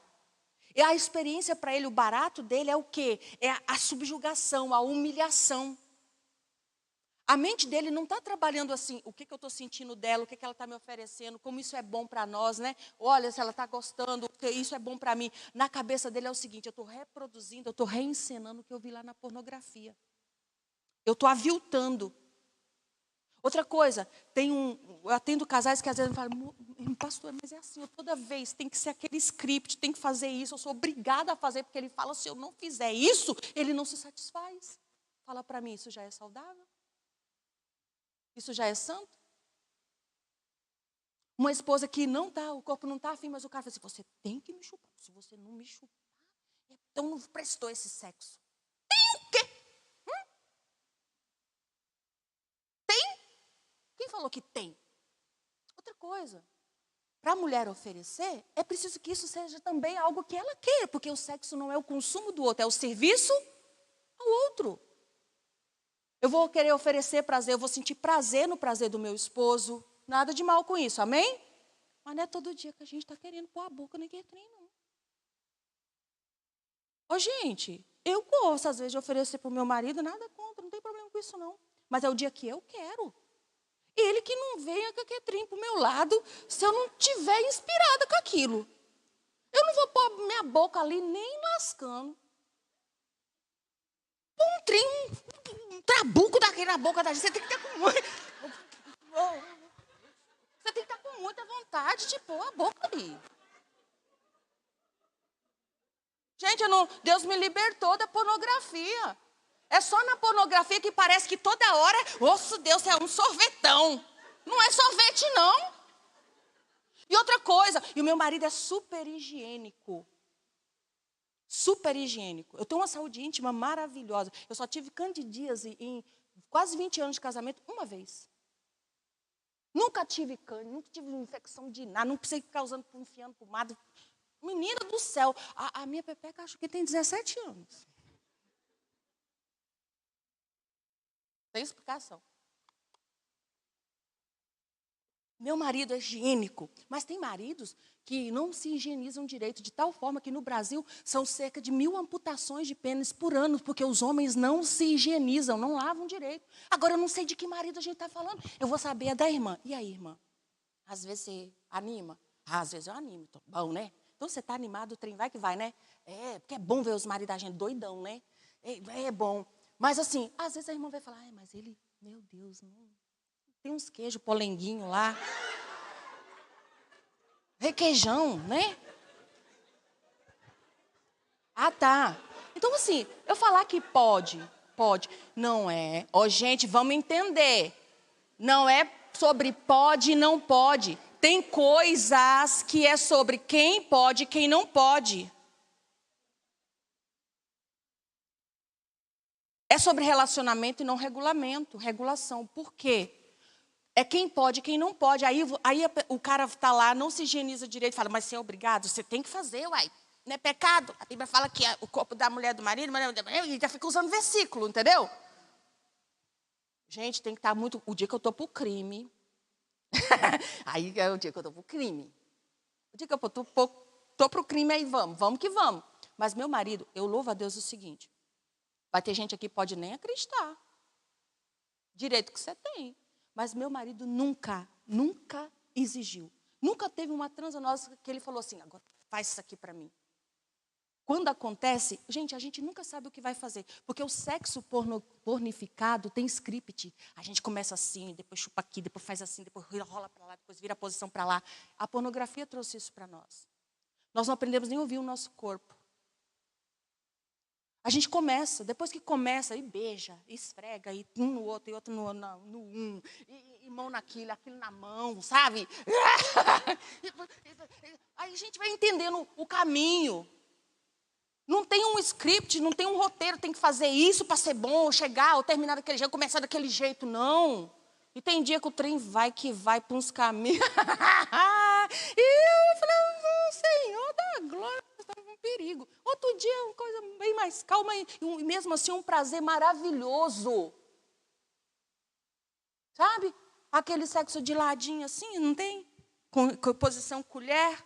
E a experiência para ele, o barato dele é o quê? É a subjugação, a humilhação. A mente dele não está trabalhando assim, o que eu estou sentindo dela, o que ela está me oferecendo, como isso é bom para nós, né? Olha, se ela está gostando, isso é bom para mim. Na cabeça dele é o seguinte, eu estou reproduzindo, eu estou reencenando o que eu vi lá na pornografia. Eu estou aviltando. Outra coisa, eu atendo casais que às vezes falam, pastor, mas é assim, toda vez tem que ser aquele script, tem que fazer isso, eu sou obrigada a fazer, porque ele fala, se eu não fizer isso, ele não se satisfaz. Fala para mim, isso já é saudável? Isso já é santo? Uma esposa que não está, o corpo não está afim, mas o cara fala assim, você tem que me chupar. Se você não me chupar, então não prestou esse sexo. Tem o quê? Tem? Quem falou que tem? Outra coisa, para a mulher oferecer, é preciso que isso seja também algo que ela queira, porque o sexo não é o consumo do outro, é o serviço ao outro. Eu vou querer oferecer prazer, eu vou sentir prazer no prazer do meu esposo. Nada de mal com isso, amém? Mas não é todo dia que a gente está querendo pôr a boca naquele trem, não. Ô, gente, eu gosto às vezes de oferecer para o meu marido, nada contra, não tem problema com isso, não. Mas é o dia que eu quero. E ele que não venha com aquele trem para o meu lado, se eu não estiver inspirada com aquilo. Eu não vou pôr minha boca ali nem lascando. Um trem, um trabuco daquele na boca da gente, você tem que estar com muito... Você tem que estar com muita vontade de pôr a boca ali. Gente, Deus me libertou da pornografia. É só na pornografia que parece que toda hora, nossa Deus, é um sorvetão. Não é sorvete, não. E outra coisa, e o meu marido é super higiênico. Super higiênico. Eu tenho uma saúde íntima maravilhosa. Eu só tive candidíase em quase 20 anos de casamento uma vez. Nunca tive câncer, nunca tive infecção de nada, não precisei ficar usando, enfiando pomada. Menina do céu, a minha pepeca acho que tem 17 anos. Tem explicação. Meu marido é higiênico, mas tem maridos que não se higienizam direito, de tal forma que no Brasil são cerca de 1000 amputações de pênis por ano, porque os homens não se higienizam, não lavam direito. Agora eu não sei de que marido a gente está falando, eu vou saber é da irmã. E aí, irmã? Às vezes você anima? Às vezes eu animo, então, bom, né? Então você está animado, o trem vai que vai, né? É, porque é bom ver os maridos da gente doidão, né? É bom. Mas assim, às vezes a irmã vai falar, mas ele, meu Deus, não... Tem uns queijos polenguinho lá. Requeijão, né? Ah, tá. Então, assim, eu falar que pode. Não é. Ó, gente, vamos entender. Não é sobre pode e não pode. Tem coisas que é sobre quem pode e quem não pode. É sobre relacionamento e não regulamento, regulação. Por quê? É quem pode e quem não pode. Aí o cara está lá, não se higieniza direito, fala, mas você é obrigado? Você tem que fazer, uai. Não é pecado. A Bíblia fala que o corpo da mulher do marido, e já fica usando versículo, entendeu? Gente, tem que estar muito... O dia que eu estou para o crime... aí é o dia que eu estou para o crime. O dia que eu estou para o crime, aí vamos que vamos. Mas meu marido, eu louvo a Deus o seguinte, vai ter gente aqui que pode nem acreditar. Direito que você tem. Mas meu marido nunca exigiu. Nunca teve uma transa nossa que ele falou assim, agora faz isso aqui para mim. Quando acontece, gente, a gente nunca sabe o que vai fazer. Porque o sexo pornificado tem script. A gente começa assim, depois chupa aqui, depois faz assim, depois rola para lá, depois vira a posição para lá. A pornografia trouxe isso para nós. Nós não aprendemos nem a ouvir o nosso corpo. A gente começa, depois que começa, e beija, e esfrega, e um no outro, e outro no um, e mão naquilo, aquilo na mão, sabe? Aí a gente vai entendendo o caminho. Não tem um script, não tem um roteiro, tem que fazer isso para ser bom, ou chegar, ou terminar daquele jeito, começar daquele jeito, não. E tem dia que o trem vai para uns caminhos. E eu falei, Senhor da glória, nós estamos em perigo. Outro dia, uma coisa bem mais calma e mesmo assim um prazer maravilhoso. Sabe? Aquele sexo de ladinho assim, não tem? Com posição colher.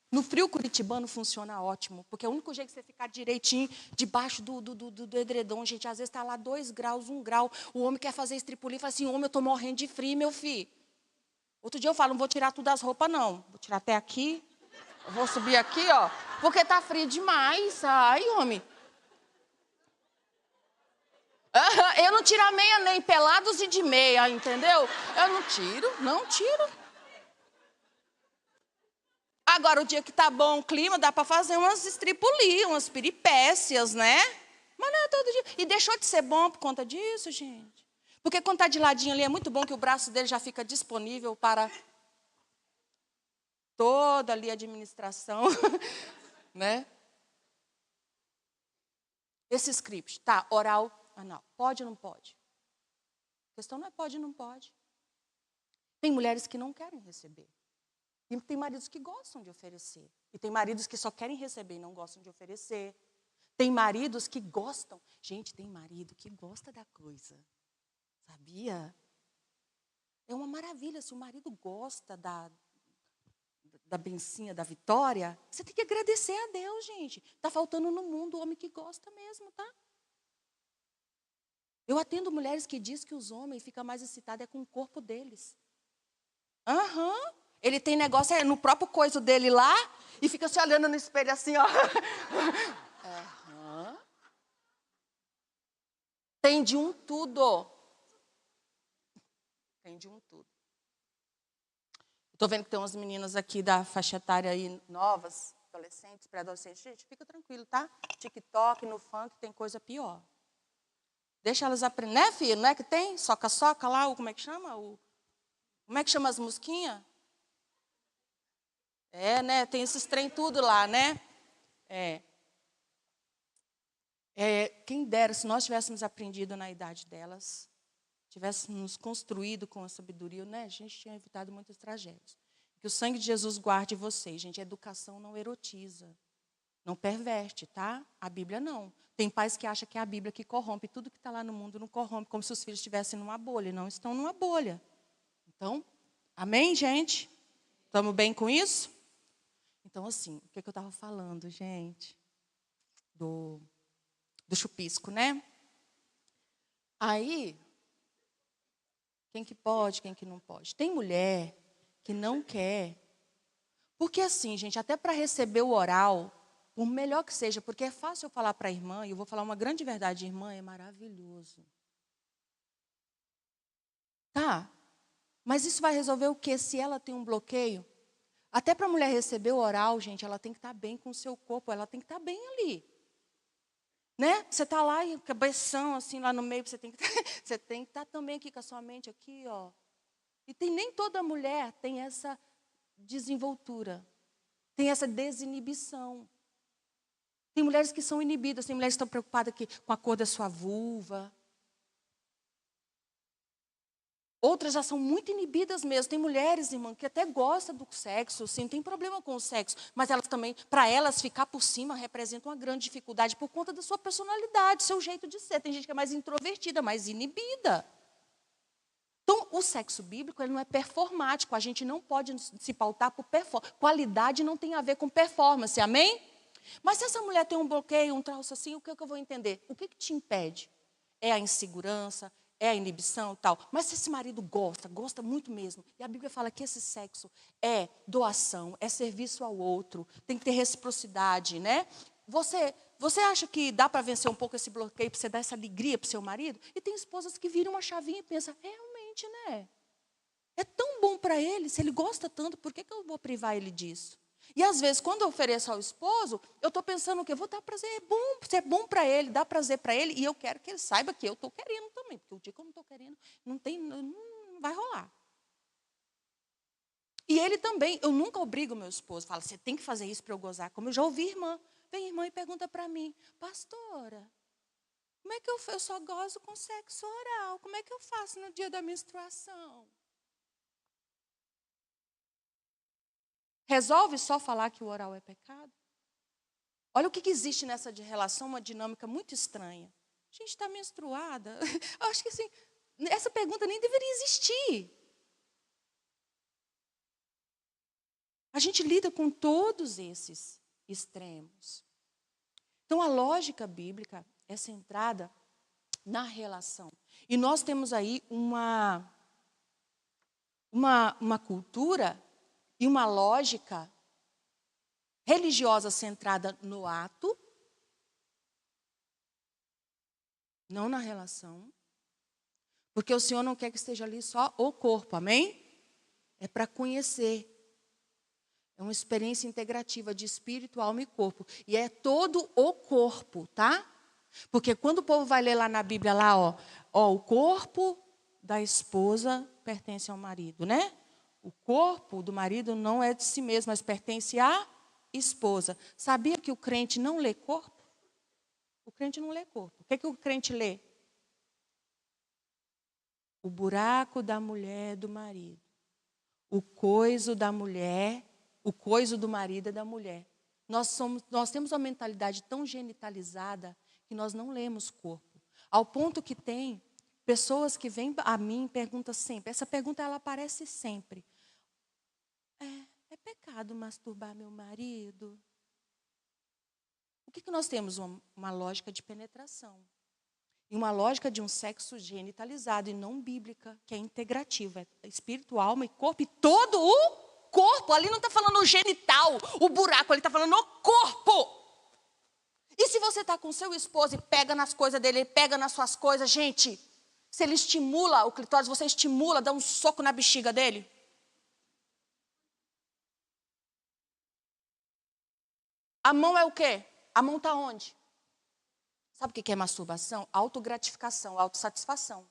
No frio curitibano funciona ótimo, porque é o único jeito de você ficar direitinho debaixo do edredom, gente. Às vezes está lá 2 graus, 1 grau. O homem quer fazer estripulia e fala assim, homem, eu estou morrendo de frio, meu filho. Outro dia eu falo, não vou tirar tudo as roupas, não. Vou tirar até aqui, eu vou subir aqui, ó, porque tá frio demais. Ai, homem. Eu não tiro a meia nem pelados e de meia, entendeu? Eu não tiro. Agora, o dia que tá bom o clima, dá para fazer umas estripulias, umas peripécias, né? Mas não é todo dia. E deixou de ser bom por conta disso, gente. Porque quando tá de ladinho ali, é muito bom que o braço dele já fica disponível para toda ali a administração, né? Esse script, tá, oral, anal. Pode ou não pode? A questão não é pode ou não pode. Tem mulheres que não querem receber. E tem maridos que gostam de oferecer. E tem maridos que só querem receber e não gostam de oferecer. Tem maridos que gostam. Gente, tem marido que gosta da coisa. Sabia? É uma maravilha. Se o marido gosta da bencinha, da vitória, você tem que agradecer a Deus, gente. Está faltando no mundo o homem que gosta mesmo, tá? Eu atendo mulheres que dizem que os homens ficam mais excitados com o corpo deles. Aham. Ele tem negócio no próprio coiso dele lá e fica se olhando no espelho assim, ó. Aham. Tem de um tudo. Tem de um tudo. Estou vendo que tem umas meninas aqui da faixa etária aí novas, adolescentes, pré-adolescentes. Gente, fica tranquilo, tá? TikTok, no funk, tem coisa pior. Deixa elas aprender, né, filho? Não é que tem? Soca-soca lá, como é que chama? Como é que chama as musquinhas? É, né? Tem esses trem tudo lá, né? Quem dera, se nós tivéssemos aprendido na idade delas, tivéssemos construído com a sabedoria, né? A gente tinha evitado muitas tragédias. Que o sangue de Jesus guarde vocês. Gente, a educação não erotiza, não perverte, tá? A Bíblia não. Tem pais que acham que é a Bíblia que corrompe. Tudo que está lá no mundo não corrompe, como se os filhos estivessem numa bolha. Não estão numa bolha. Então, amém, gente? Estamos bem com isso? Então, assim, o que eu estava falando, gente? Do chupisco, né? Aí, quem que pode, quem que não pode? Tem mulher que não quer. Porque assim, gente, até para receber o oral, por melhor que seja, porque é fácil eu falar para a irmã, e eu vou falar uma grande verdade, irmã, é maravilhoso. Tá, mas isso vai resolver o quê? Se ela tem um bloqueio? Até para a mulher receber o oral, gente, ela tem que estar bem com o seu corpo, ela tem que estar bem ali. Né? Você está lá e cabeção assim lá no meio, você tem que estar também aqui com a sua mente aqui, ó. E nem toda mulher tem essa desenvoltura, tem essa desinibição. Tem mulheres que são inibidas, tem mulheres que estão preocupadas aqui com a cor da sua vulva. Outras já são muito inibidas mesmo. Tem mulheres, irmã, que até gostam do sexo, assim, não tem problema com o sexo. Mas elas também, para elas, ficar por cima representa uma grande dificuldade por conta da sua personalidade, seu jeito de ser. Tem gente que é mais introvertida, mais inibida. Então, o sexo bíblico ele não é performático. A gente não pode se pautar por performance. Qualidade não tem a ver com performance, amém? Mas se essa mulher tem um bloqueio, um traço assim, o que eu vou entender? O que te impede? É a insegurança? É a inibição e tal. Mas se esse marido gosta muito mesmo, e a Bíblia fala que esse sexo é doação, é serviço ao outro, tem que ter reciprocidade, né? Você acha que dá para vencer um pouco esse bloqueio, para você dar essa alegria para o seu marido? E tem esposas que viram uma chavinha e pensam, realmente, né? É tão bom para ele, se ele gosta tanto, por que eu vou privar ele disso? E às vezes, quando eu ofereço ao esposo, eu estou pensando o quê? Vou dar prazer, é bom para ele, dá prazer para ele, e eu quero que ele saiba que eu estou querendo também, porque o dia que eu não estou querendo, não vai rolar. E ele também, eu nunca obrigo meu esposo, fala, você tem que fazer isso para eu gozar, como eu já ouvi irmã. Vem irmã e pergunta para mim, pastora, como é que eu só gozo com sexo oral, como é que eu faço no dia da menstruação? Resolve só falar que o oral é pecado? Olha o que existe nessa relação, uma dinâmica muito estranha. A gente está menstruada. Eu acho que assim, essa pergunta nem deveria existir. A gente lida com todos esses extremos. Então, a lógica bíblica é centrada na relação. E nós temos aí uma cultura e uma lógica religiosa centrada no ato, não na relação. Porque o Senhor não quer que esteja ali só o corpo, amém? É para conhecer. É uma experiência integrativa de espírito, alma e corpo. E é todo o corpo, tá? Porque quando o povo vai ler lá na Bíblia, lá, o corpo da esposa pertence ao marido, né? O corpo do marido não é de si mesmo, mas pertence à esposa. Sabia que o crente não lê corpo? O crente não lê corpo. O que o crente lê? O buraco da mulher do marido. O coiso da mulher, o coiso do marido é da mulher. Nós temos uma mentalidade tão genitalizada que nós não lemos corpo. Ao ponto que tem pessoas que vêm a mim e perguntam sempre. Essa pergunta ela aparece sempre. É pecado masturbar meu marido? O que nós temos? Uma lógica de penetração. E uma lógica de um sexo genitalizado e não bíblica, que é integrativa. É espírito, alma e corpo. E todo o corpo. Ali não está falando o genital, o buraco. Ali está falando o corpo. E se você está com seu esposo e pega nas coisas dele, ele pega nas suas coisas, gente, se ele estimula o clitóris, você estimula, dá um soco na bexiga dele? A mão é o quê? A mão está onde? Sabe o que é masturbação? Autogratificação, autossatisfação.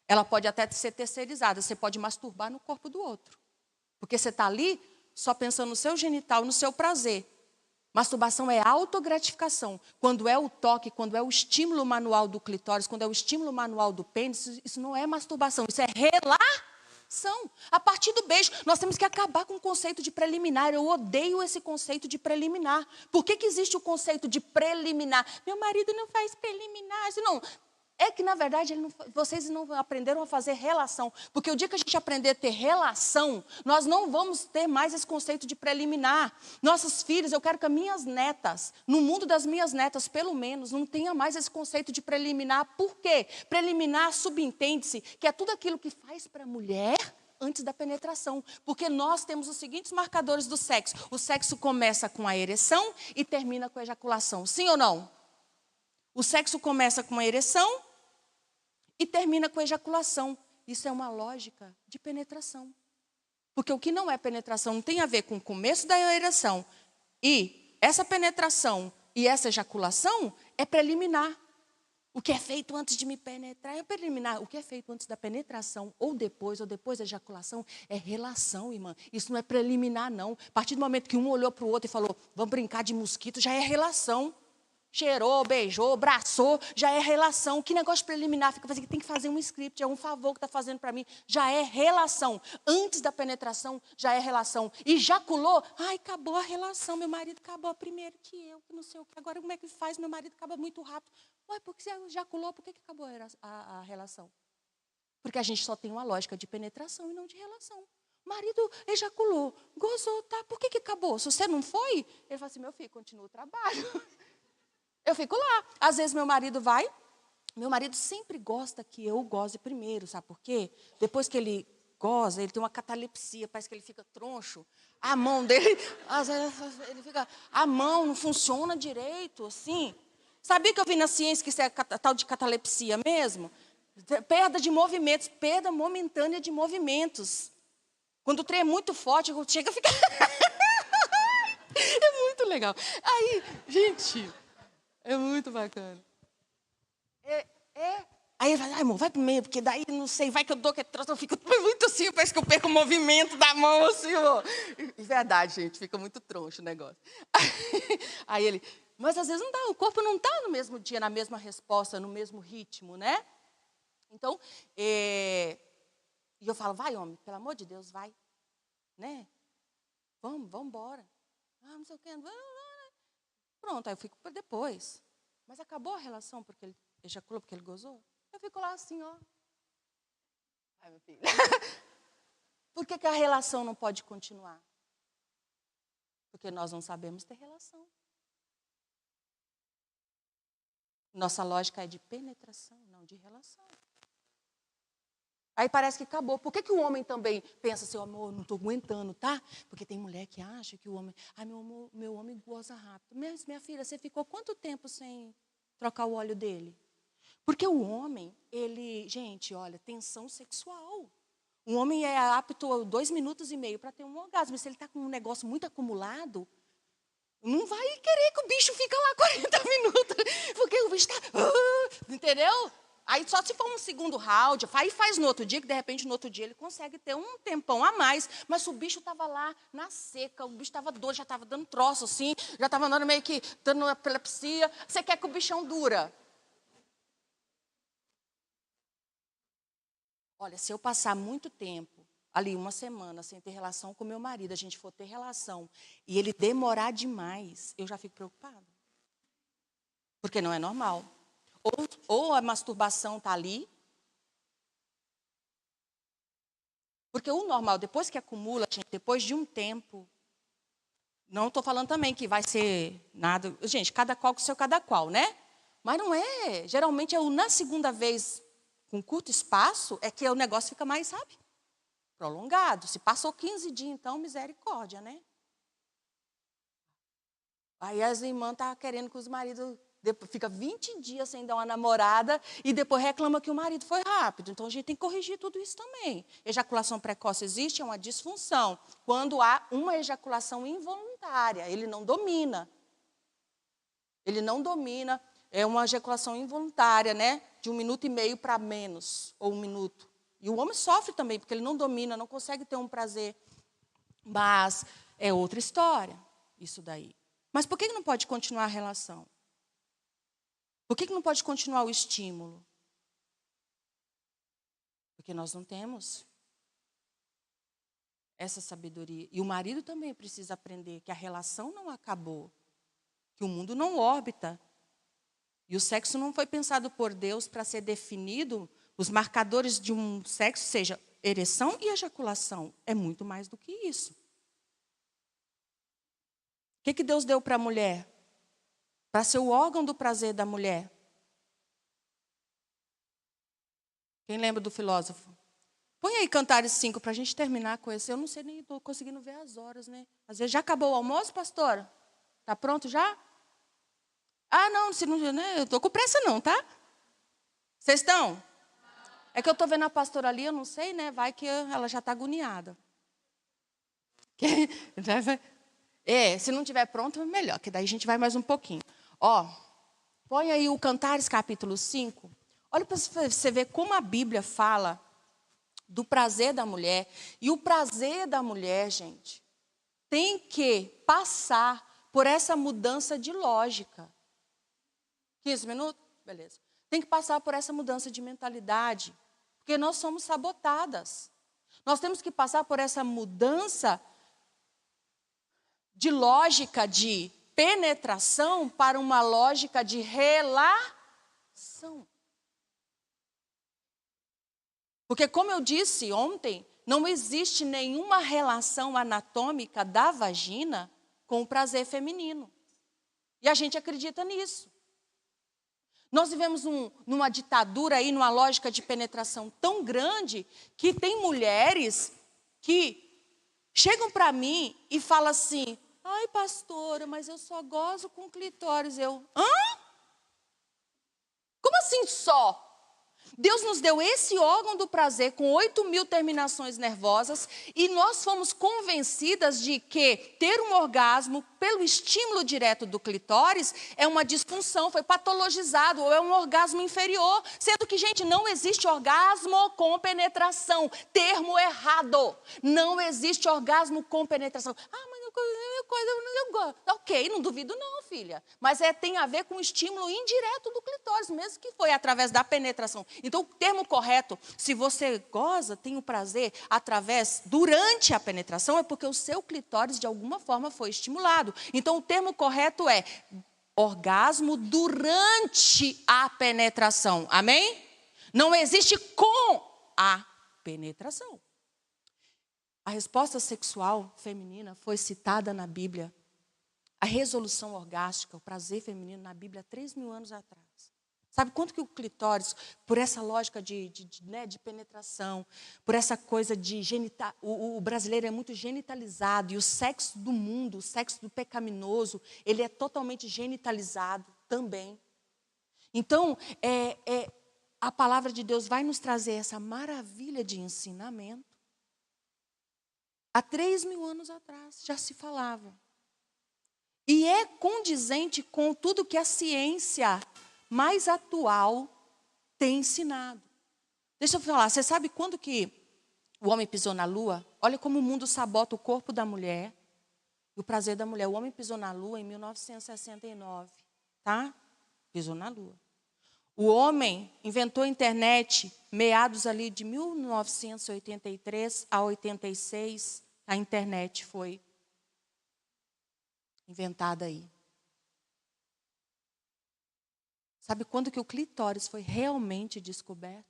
Ela pode até ser terceirizada. Você pode masturbar no corpo do outro. Porque você está ali só pensando no seu genital, no seu prazer. Masturbação é autogratificação. Quando é o toque, quando é o estímulo manual do clitóris, quando é o estímulo manual do pênis, isso não é masturbação, isso é relação. A partir do beijo, nós temos que acabar com o conceito de preliminar. Eu odeio esse conceito de preliminar. Por que existe o conceito de preliminar? Meu marido não faz preliminar. Não. É que, na verdade, vocês não aprenderam a fazer relação. Porque o dia que a gente aprender a ter relação, nós não vamos ter mais esse conceito de preliminar. Nossos filhos, eu quero que as minhas netas, no mundo das minhas netas, pelo menos, não tenha mais esse conceito de preliminar. Por quê? Preliminar, subentende-se, que é tudo aquilo que faz para a mulher antes da penetração. Porque nós temos os seguintes marcadores do sexo. O sexo começa com a ereção e termina com a ejaculação. Sim ou não? O sexo começa com a ereção e termina com a ejaculação. Isso é uma lógica de penetração. Porque o que não é penetração não tem a ver com o começo da ereção. E essa penetração e essa ejaculação é preliminar. O que é feito antes de me penetrar é preliminar. O que é feito antes da penetração ou depois da ejaculação é relação, irmã. Isso não é preliminar, não. A partir do momento que um olhou para o outro e falou, vamos brincar de mosquito, já é relação. Cheirou, beijou, abraçou, já é relação. Que negócio preliminar? Fica fazendo que tem que fazer um script, é um favor que está fazendo para mim. Já é relação. Antes da penetração, já é relação. Ejaculou, ai, acabou a relação. Meu marido acabou primeiro que eu, que não sei o que. Agora como é que faz? Meu marido acaba muito rápido. Ué, porque você ejaculou, por que acabou a relação? Porque a gente só tem uma lógica de penetração e não de relação. Marido ejaculou, gozou, tá? Por que acabou? Se você não foi, ele fala assim, meu filho, continua o trabalho. Eu fico lá. Às vezes meu marido sempre gosta que eu goze primeiro, sabe por quê? Depois que ele goza, ele tem uma catalepsia, parece que ele fica troncho. A mão dele, às vezes, a mão não funciona direito, assim. Sabia que eu vi na ciência que isso é tal de catalepsia mesmo? Perda de movimentos, perda momentânea de movimentos. Quando o trem é muito forte, chega a ficar... É muito legal. Aí, gente... É muito bacana. Aí ele fala, irmão, vai pro meio, porque daí, não sei, vai que eu dou que eu fico muito assim, parece que eu perco o movimento da mão, assim, ó. E verdade, gente, fica muito troncho o negócio. Aí ele, mas às vezes não dá, o corpo não está no mesmo dia, na mesma resposta, no mesmo ritmo, né? Então, e eu falo, vai, homem, pelo amor de Deus, vai, né? Vamos embora. Não sei o quê. Pronto, aí eu fico para depois. Mas acabou a relação porque ele ejaculou, porque ele gozou? Eu fico lá assim, ó. Ai, meu filho. Por que a relação não pode continuar? Porque nós não sabemos ter relação. Nossa lógica é de penetração, não de relação. Aí parece que acabou. Por que o homem também pensa assim, amor, não estou aguentando, tá? Porque tem mulher que acha que o homem... meu homem goza rápido. Mas, minha filha, você ficou quanto tempo sem trocar o óleo dele? Porque o homem, gente, olha, tensão sexual. Um homem é apto a 2,5 minutos para ter um orgasmo. Se ele está com um negócio muito acumulado, não vai querer que o bicho fique lá 40 minutos. Porque o bicho está... entendeu? Aí só se for um segundo round, aí faz no outro dia, que de repente no outro dia ele consegue ter um tempão a mais. Mas se o bicho estava lá na seca, o bicho estava doido, já estava dando troço assim, já estava andando meio que dando epilepsia. Você quer que o bichão dura? Olha, se eu passar muito tempo, ali 1 semana, sem ter relação com meu marido, a gente for ter relação, e ele demorar demais, eu já fico preocupada. Porque não é normal. Ou a masturbação está ali. Porque o normal, depois que acumula, gente, depois de um tempo, não estou falando também que vai ser nada... Gente, cada qual com o seu cada qual, né? Mas não é. Geralmente, na segunda vez, com curto espaço, é que o negócio fica mais, sabe? Prolongado. Se passou 15 dias, então, misericórdia, né? Aí as irmãs estão querendo que os maridos... Fica 20 dias sem dar uma namorada e depois reclama que o marido foi rápido. Então, a gente tem que corrigir tudo isso também. Ejaculação precoce existe, é uma disfunção. Quando há uma ejaculação involuntária, ele não domina. Ele não domina, é uma ejaculação involuntária, né? De 1,5 minutos para menos, ou 1 minuto. E o homem sofre também, porque ele não domina, não consegue ter um prazer. Mas é outra história, isso daí. Mas por que não pode continuar a relação? Por que não pode continuar o estímulo? Porque nós não temos essa sabedoria. E o marido também precisa aprender que a relação não acabou, que o mundo não orbita. E o sexo não foi pensado por Deus para ser definido, os marcadores de um sexo, seja ereção e ejaculação. É muito mais do que isso. O que Deus deu para a mulher? Para ser o órgão do prazer da mulher. Quem lembra do filósofo? Põe aí Cantares 5 para a gente terminar com esse. Eu não sei, nem estou conseguindo ver as horas, né? Às vezes já acabou o almoço, pastora? Está pronto já? Ah, não, se não, né? Eu estou com pressa não, tá? Vocês estão? É que eu estou vendo a pastora ali, eu não sei, né? Vai que ela já está agoniada. Se não estiver pronto, é melhor, que daí a gente vai mais um pouquinho. Ó, põe aí o Cantares capítulo 5. Olha para você ver como a Bíblia fala do prazer da mulher. E o prazer da mulher, gente, tem que passar por essa mudança de lógica. 15 minutos? Beleza. Tem que passar por essa mudança de mentalidade. Porque nós somos sabotadas. Nós temos que passar por essa mudança de lógica de penetração para uma lógica de relação. Porque, como eu disse ontem, não existe nenhuma relação anatômica da vagina com o prazer feminino. E a gente acredita nisso. Nós vivemos numa ditadura aí, numa lógica de penetração tão grande, que tem mulheres que chegam para mim e falam assim, ai, pastora, mas eu só gozo com clitóris. Hã? Como assim só? Deus nos deu esse órgão do prazer com 8.000 terminações nervosas e nós fomos convencidas de que ter um orgasmo pelo estímulo direto do clitóris é uma disfunção, foi patologizado ou é um orgasmo inferior. Sendo que, gente, não existe orgasmo com penetração. Termo errado. Não existe orgasmo com penetração. Ah, mas eu gosto. Ok, não duvido não, filha. Mas tem a ver com o estímulo indireto do clitóris, mesmo que foi através da penetração. Então, o termo correto, se você goza, tem o prazer durante a penetração, é porque o seu clitóris, de alguma forma, foi estimulado. Então, o termo correto é orgasmo durante a penetração. Amém? Não existe com a penetração. A resposta sexual feminina foi citada na Bíblia. A resolução orgástica, o prazer feminino na Bíblia, há 3.000 anos atrás. Sabe quanto que o clitóris, por essa lógica de penetração, por essa coisa de genital, o brasileiro é muito genitalizado, e o sexo do mundo, o sexo do pecaminoso, ele é totalmente genitalizado também. Então, a palavra de Deus vai nos trazer essa maravilha de ensinamento. Há 3.000 anos atrás já se falava. E é condizente com tudo que a ciência mais atual tem ensinado. Deixa eu falar, você sabe quando que o homem pisou na lua? Olha como o mundo sabota o corpo da mulher e o prazer da mulher. O homem pisou na lua em 1969, tá? Pisou na lua. O homem inventou a internet meados ali de 1983 a 86. A internet foi inventada aí. Sabe quando que o clitóris foi realmente descoberto?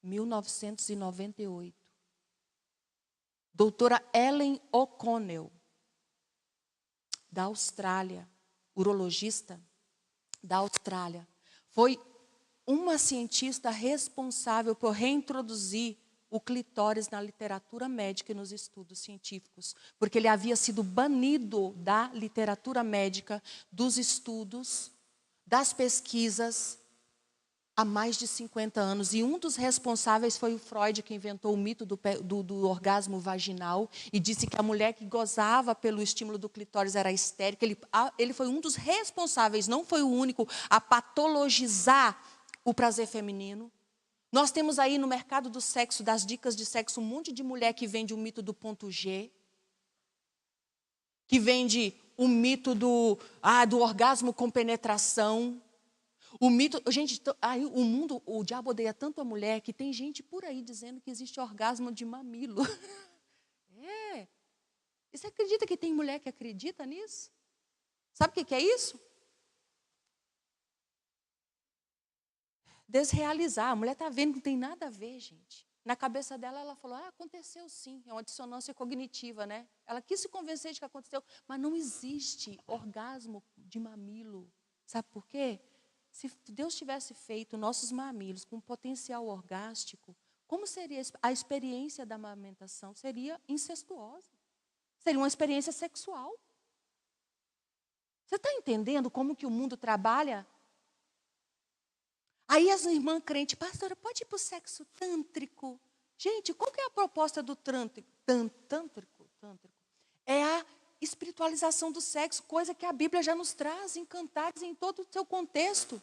1998. Doutora Ellen O'Connell, da Austrália, urologista da Austrália, foi uma cientista responsável por reintroduzir o clitóris na literatura médica e nos estudos científicos, porque ele havia sido banido da literatura médica, dos estudos, das pesquisas, há mais de 50 anos. E um dos responsáveis foi o Freud, que inventou o mito do orgasmo vaginal e disse que a mulher que gozava pelo estímulo do clitóris era histérica. Ele foi um dos responsáveis, não foi o único, a patologizar o prazer feminino. Nós temos aí no mercado do sexo, das dicas de sexo, um monte de mulher que vende o mito do ponto G, que vende o mito do orgasmo com penetração. O mito, gente, aí o mundo, o diabo odeia tanto a mulher que tem gente por aí dizendo que existe orgasmo de mamilo. E você acredita que tem mulher que acredita nisso? Sabe o que é isso? Desrealizar. A mulher está vendo que não tem nada a ver, gente. Na cabeça dela, ela falou, aconteceu sim. É uma dissonância cognitiva, né? Ela quis se convencer de que aconteceu, mas não existe orgasmo de mamilo. Sabe por quê? Se Deus tivesse feito nossos mamilos com potencial orgástico, como seria a experiência da amamentação? Seria incestuosa. Seria uma experiência sexual. Você está entendendo como que o mundo trabalha? Aí as irmãs crentes, pastora, pode ir para o sexo tântrico? Gente, qual que é a proposta do tântrico? É a espiritualização do sexo, coisa que a Bíblia já nos traz em Cantares, em todo o seu contexto.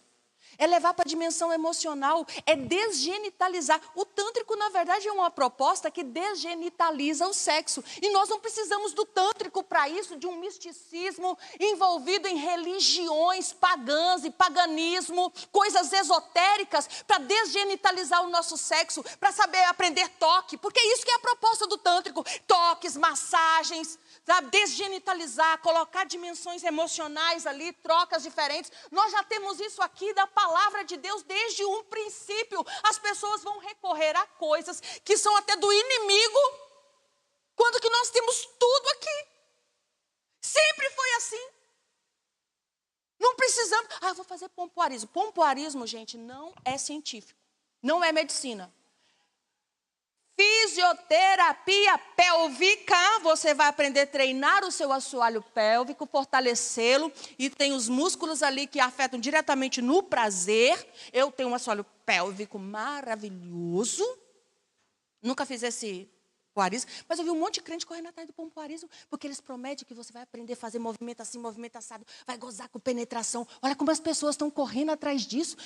É levar para a dimensão emocional, é desgenitalizar. O tântrico, na verdade, é uma proposta que desgenitaliza o sexo. E nós não precisamos do tântrico para isso, de um misticismo envolvido em religiões pagãs e paganismo, coisas esotéricas, para desgenitalizar o nosso sexo, para saber aprender toque. Porque é isso que é a proposta do tântrico. Toques, massagens, sabe? Desgenitalizar, colocar dimensões emocionais ali, trocas diferentes. Nós já temos isso aqui da palavra de Deus desde um princípio. As pessoas vão recorrer a coisas que são até do inimigo, quando que nós temos tudo aqui. Sempre foi assim. Não precisamos, eu vou fazer pompoarismo. Pompoarismo, gente, não é científico, não é medicina. Fisioterapia pélvica, você vai aprender a treinar o seu assoalho pélvico, fortalecê-lo, e tem os músculos ali que afetam diretamente no prazer. Eu tenho um assoalho pélvico maravilhoso, nunca fiz esse pompoarismo, mas eu vi um monte de crente correndo atrás do pompoarismo, porque eles prometem que você vai aprender a fazer movimento assim, movimento assado, vai gozar com penetração. Olha como as pessoas estão correndo atrás disso.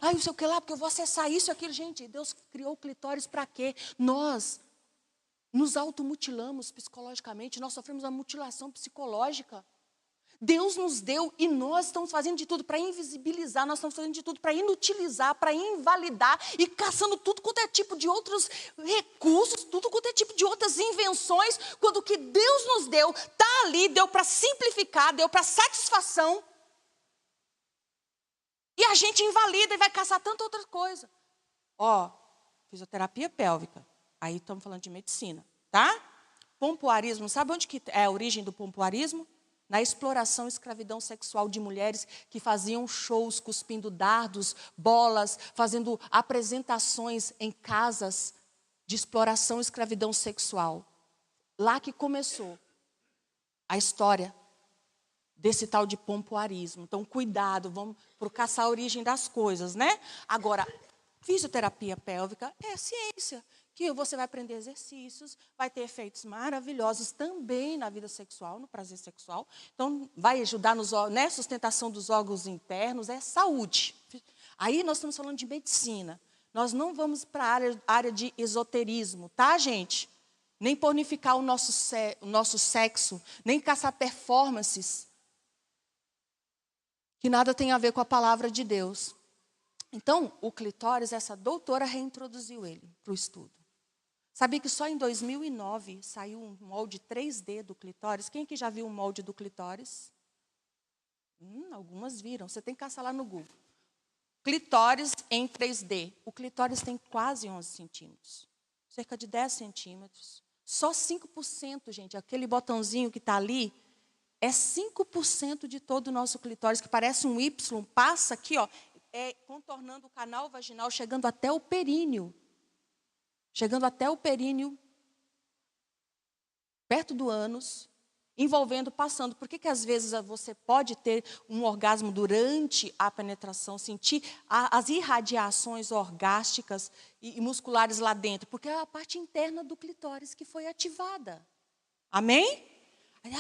Não sei o que lá, porque eu vou acessar isso e aquilo. Gente, Deus criou o clitóris para quê? Nós nos automutilamos psicologicamente, nós sofremos uma mutilação psicológica. Deus nos deu e nós estamos fazendo de tudo para invisibilizar, nós estamos fazendo de tudo para inutilizar, para invalidar e caçando tudo quanto é tipo de outros recursos, tudo quanto é tipo de outras invenções, quando o que Deus nos deu está ali, deu para simplificar, deu para satisfação. E a gente invalida e vai caçar tanta outra coisa. Ó, fisioterapia pélvica, aí estamos falando de medicina, tá? Pompoarismo, sabe onde que é a origem do pompoarismo? Na exploração e escravidão sexual de mulheres que faziam shows cuspindo dardos, bolas, fazendo apresentações em casas de exploração e escravidão sexual. Lá que começou a história desse tal de pompoarismo. Então, cuidado, vamos caçar a origem das coisas, né? Agora, fisioterapia pélvica é ciência, que você vai aprender exercícios, vai ter efeitos maravilhosos também na vida sexual, no prazer sexual. Então, vai ajudar na sustentação dos órgãos internos, é saúde. Aí nós estamos falando de medicina. Nós não vamos para a área de esoterismo, tá, gente? Nem pornificar o nosso sexo, nem caçar performances, que nada tem a ver com a palavra de Deus. Então, o clitóris, essa doutora reintroduziu ele para o estudo. Sabia que só em 2009 saiu um molde 3D do clitóris? Quem aqui já viu um molde do clitóris? Algumas viram. Você tem que caçar lá no Google. Clitóris em 3D. O clitóris tem quase 11 centímetros. Cerca de 10 centímetros. Só 5%, gente. Aquele botãozinho que está ali é 5% de todo o nosso clitóris, que parece um Y. Passa aqui, ó, contornando o canal vaginal, chegando até o períneo. Chegando até o períneo, perto do ânus, envolvendo, passando. Por que às vezes você pode ter um orgasmo durante a penetração, sentir as irradiações orgásticas e musculares lá dentro? Porque é a parte interna do clitóris que foi ativada. Amém?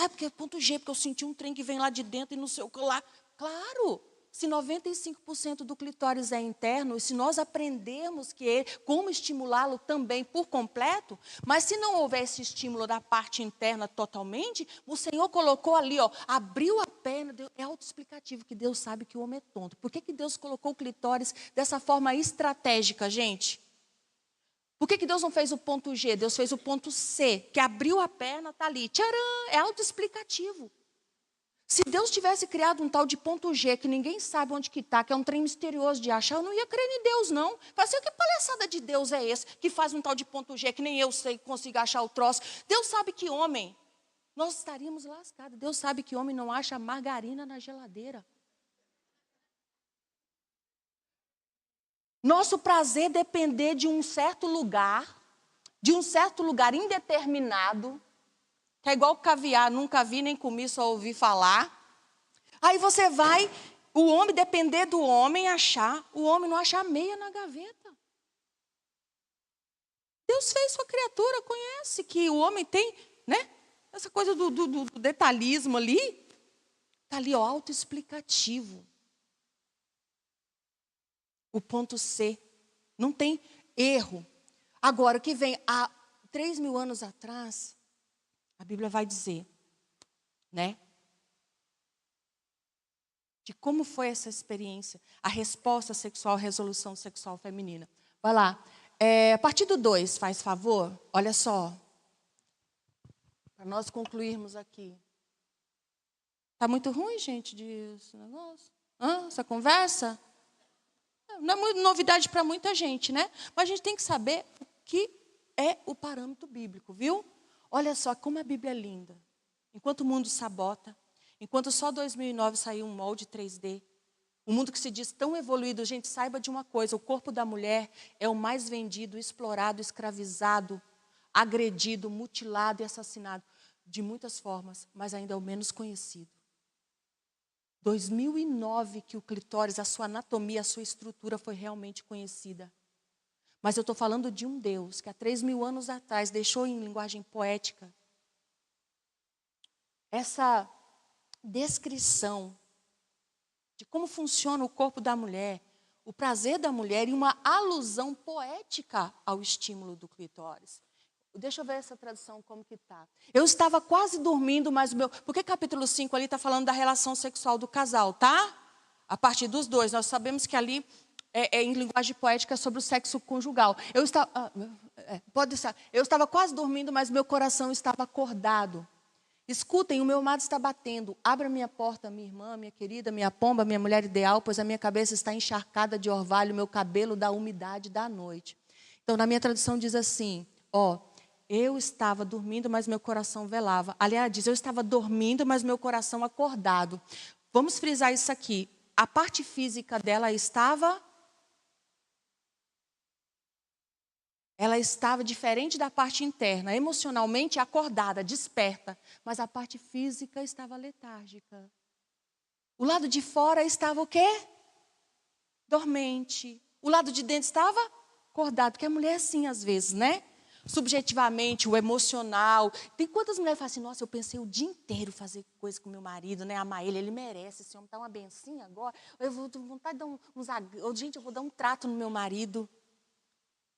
Porque é ponto G, porque eu senti um trem que vem lá de dentro e não sei o que lá. Claro! Se 95% do clitóris é interno, e se nós aprendemos como estimulá-lo também por completo, mas se não houver esse estímulo da parte interna totalmente, o Senhor colocou ali, ó, abriu a perna, é autoexplicativo que Deus sabe que o homem é tonto. Por que Deus colocou o clitóris dessa forma estratégica, gente? Por que Deus não fez o ponto G? Deus fez o ponto C, que abriu a perna, está ali. Tcharam! É autoexplicativo. Se Deus tivesse criado um tal de ponto G, que ninguém sabe onde que está, que é um trem misterioso de achar, eu não ia crer em Deus, não. Fala assim, que palhaçada de Deus é esse, que faz um tal de ponto G, que nem eu sei, consigo achar o troço. Deus sabe que homem, nós estaríamos lascados. Deus sabe que homem não acha margarina na geladeira. Nosso prazer depender de um certo lugar indeterminado, que é igual caviar, nunca vi nem comi, só ouvi falar. Aí você vai, o homem depender do homem achar, o homem não achar meia na gaveta. Deus fez sua criatura, conhece que o homem tem, né? Essa coisa do detalhismo ali, está ali, ó, autoexplicativo. O ponto C, não tem erro. Agora, o que vem há 3.000 anos atrás, a Bíblia vai dizer, né? De como foi essa experiência, a resposta sexual, a resolução sexual feminina. Vai lá. A partir do 2, faz favor, olha só. Para nós concluirmos aqui. Está muito ruim, gente, esse negócio? Essa conversa? Não é muito novidade para muita gente, né? Mas a gente tem que saber o que é o parâmetro bíblico, viu? Olha só como a Bíblia é linda. Enquanto o mundo sabota, enquanto só 2009 saiu um molde 3D, o mundo que se diz tão evoluído, gente, saiba de uma coisa, o corpo da mulher é o mais vendido, explorado, escravizado, agredido, mutilado e assassinado, de muitas formas, mas ainda é o menos conhecido. 2009 que o clitóris, a sua anatomia, a sua estrutura foi realmente conhecida. Mas eu estou falando de um Deus que há 3.000 anos atrás deixou em linguagem poética essa descrição de como funciona o corpo da mulher, o prazer da mulher e uma alusão poética ao estímulo do clitóris. Deixa eu ver essa tradução como que está. Eu estava quase dormindo, mas o meu... Porque capítulo 5 ali está falando da relação sexual do casal, tá? A partir dos dois. Nós sabemos que ali é em linguagem poética sobre o sexo conjugal. Eu estava quase dormindo, mas meu coração estava acordado. Escutem, o meu amado está batendo. Abra minha porta, minha irmã, minha querida, minha pomba, minha mulher ideal, pois a minha cabeça está encharcada de orvalho, meu cabelo da umidade da noite. Então, na minha tradução diz assim, eu estava dormindo, mas meu coração velava. Aliás, diz, eu estava dormindo, mas meu coração acordado. Vamos frisar isso aqui. A parte física dela estava... Ela estava diferente da parte interna, emocionalmente acordada, desperta. Mas a parte física estava letárgica. O lado de fora estava o quê? Dormente. O lado de dentro estava acordado. Porque a mulher é assim às vezes, né? Subjetivamente, o emocional. Tem quantas mulheres que falam assim, nossa, eu pensei o dia inteiro fazer coisa com meu marido, né? Amar ele merece, esse homem está uma bencinha agora. Eu vou ter vontade de dar gente, eu vou dar um trato no meu marido.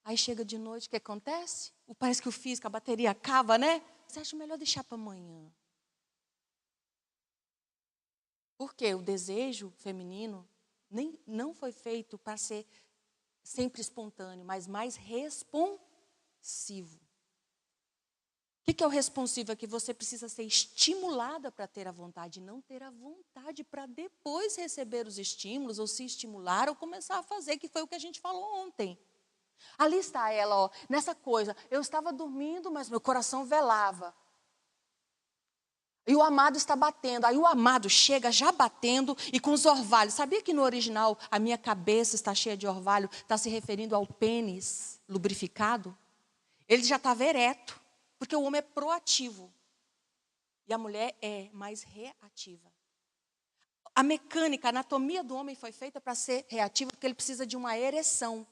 Aí chega de noite, o que acontece? Parece que o físico, a bateria acaba, né? Você acha melhor deixar para amanhã. Porque o desejo feminino não foi feito para ser sempre espontâneo, mas mais responsivo. O que é o responsivo? É que você precisa ser estimulada para ter a vontade, não ter a vontade para depois receber os estímulos, ou se estimular, ou começar a fazer, que foi o que a gente falou ontem. Ali está ela, nessa coisa. Eu estava dormindo, mas meu coração velava. E o amado está batendo. Aí o amado chega já batendo e com os orvalhos. Sabia que no original a minha cabeça está cheia de orvalho? Está se referindo ao pênis lubrificado? Ele já estava ereto. Porque o homem é proativo. E a mulher é mais reativa. A mecânica, a anatomia do homem foi feita para ser reativa, porque ele precisa de uma ereção.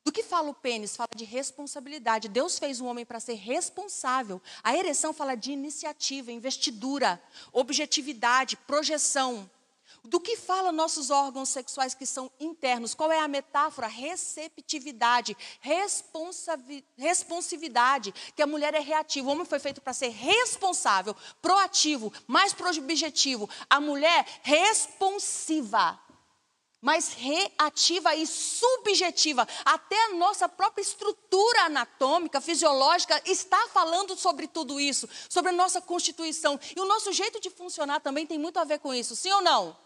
Do que fala o pênis? Fala de responsabilidade. Deus fez o homem para ser responsável. A ereção fala de iniciativa, investidura, objetividade, projeção. Do que fala nossos órgãos sexuais que são internos? Qual é a metáfora? Receptividade, responsividade, que a mulher é reativa. O homem foi feito para ser responsável, proativo, mais objetivo. A mulher responsiva. Mas reativa e subjetiva. Até a nossa própria estrutura anatômica, fisiológica, está falando sobre tudo isso, sobre a nossa constituição. E o nosso jeito de funcionar também tem muito a ver com isso, sim ou não?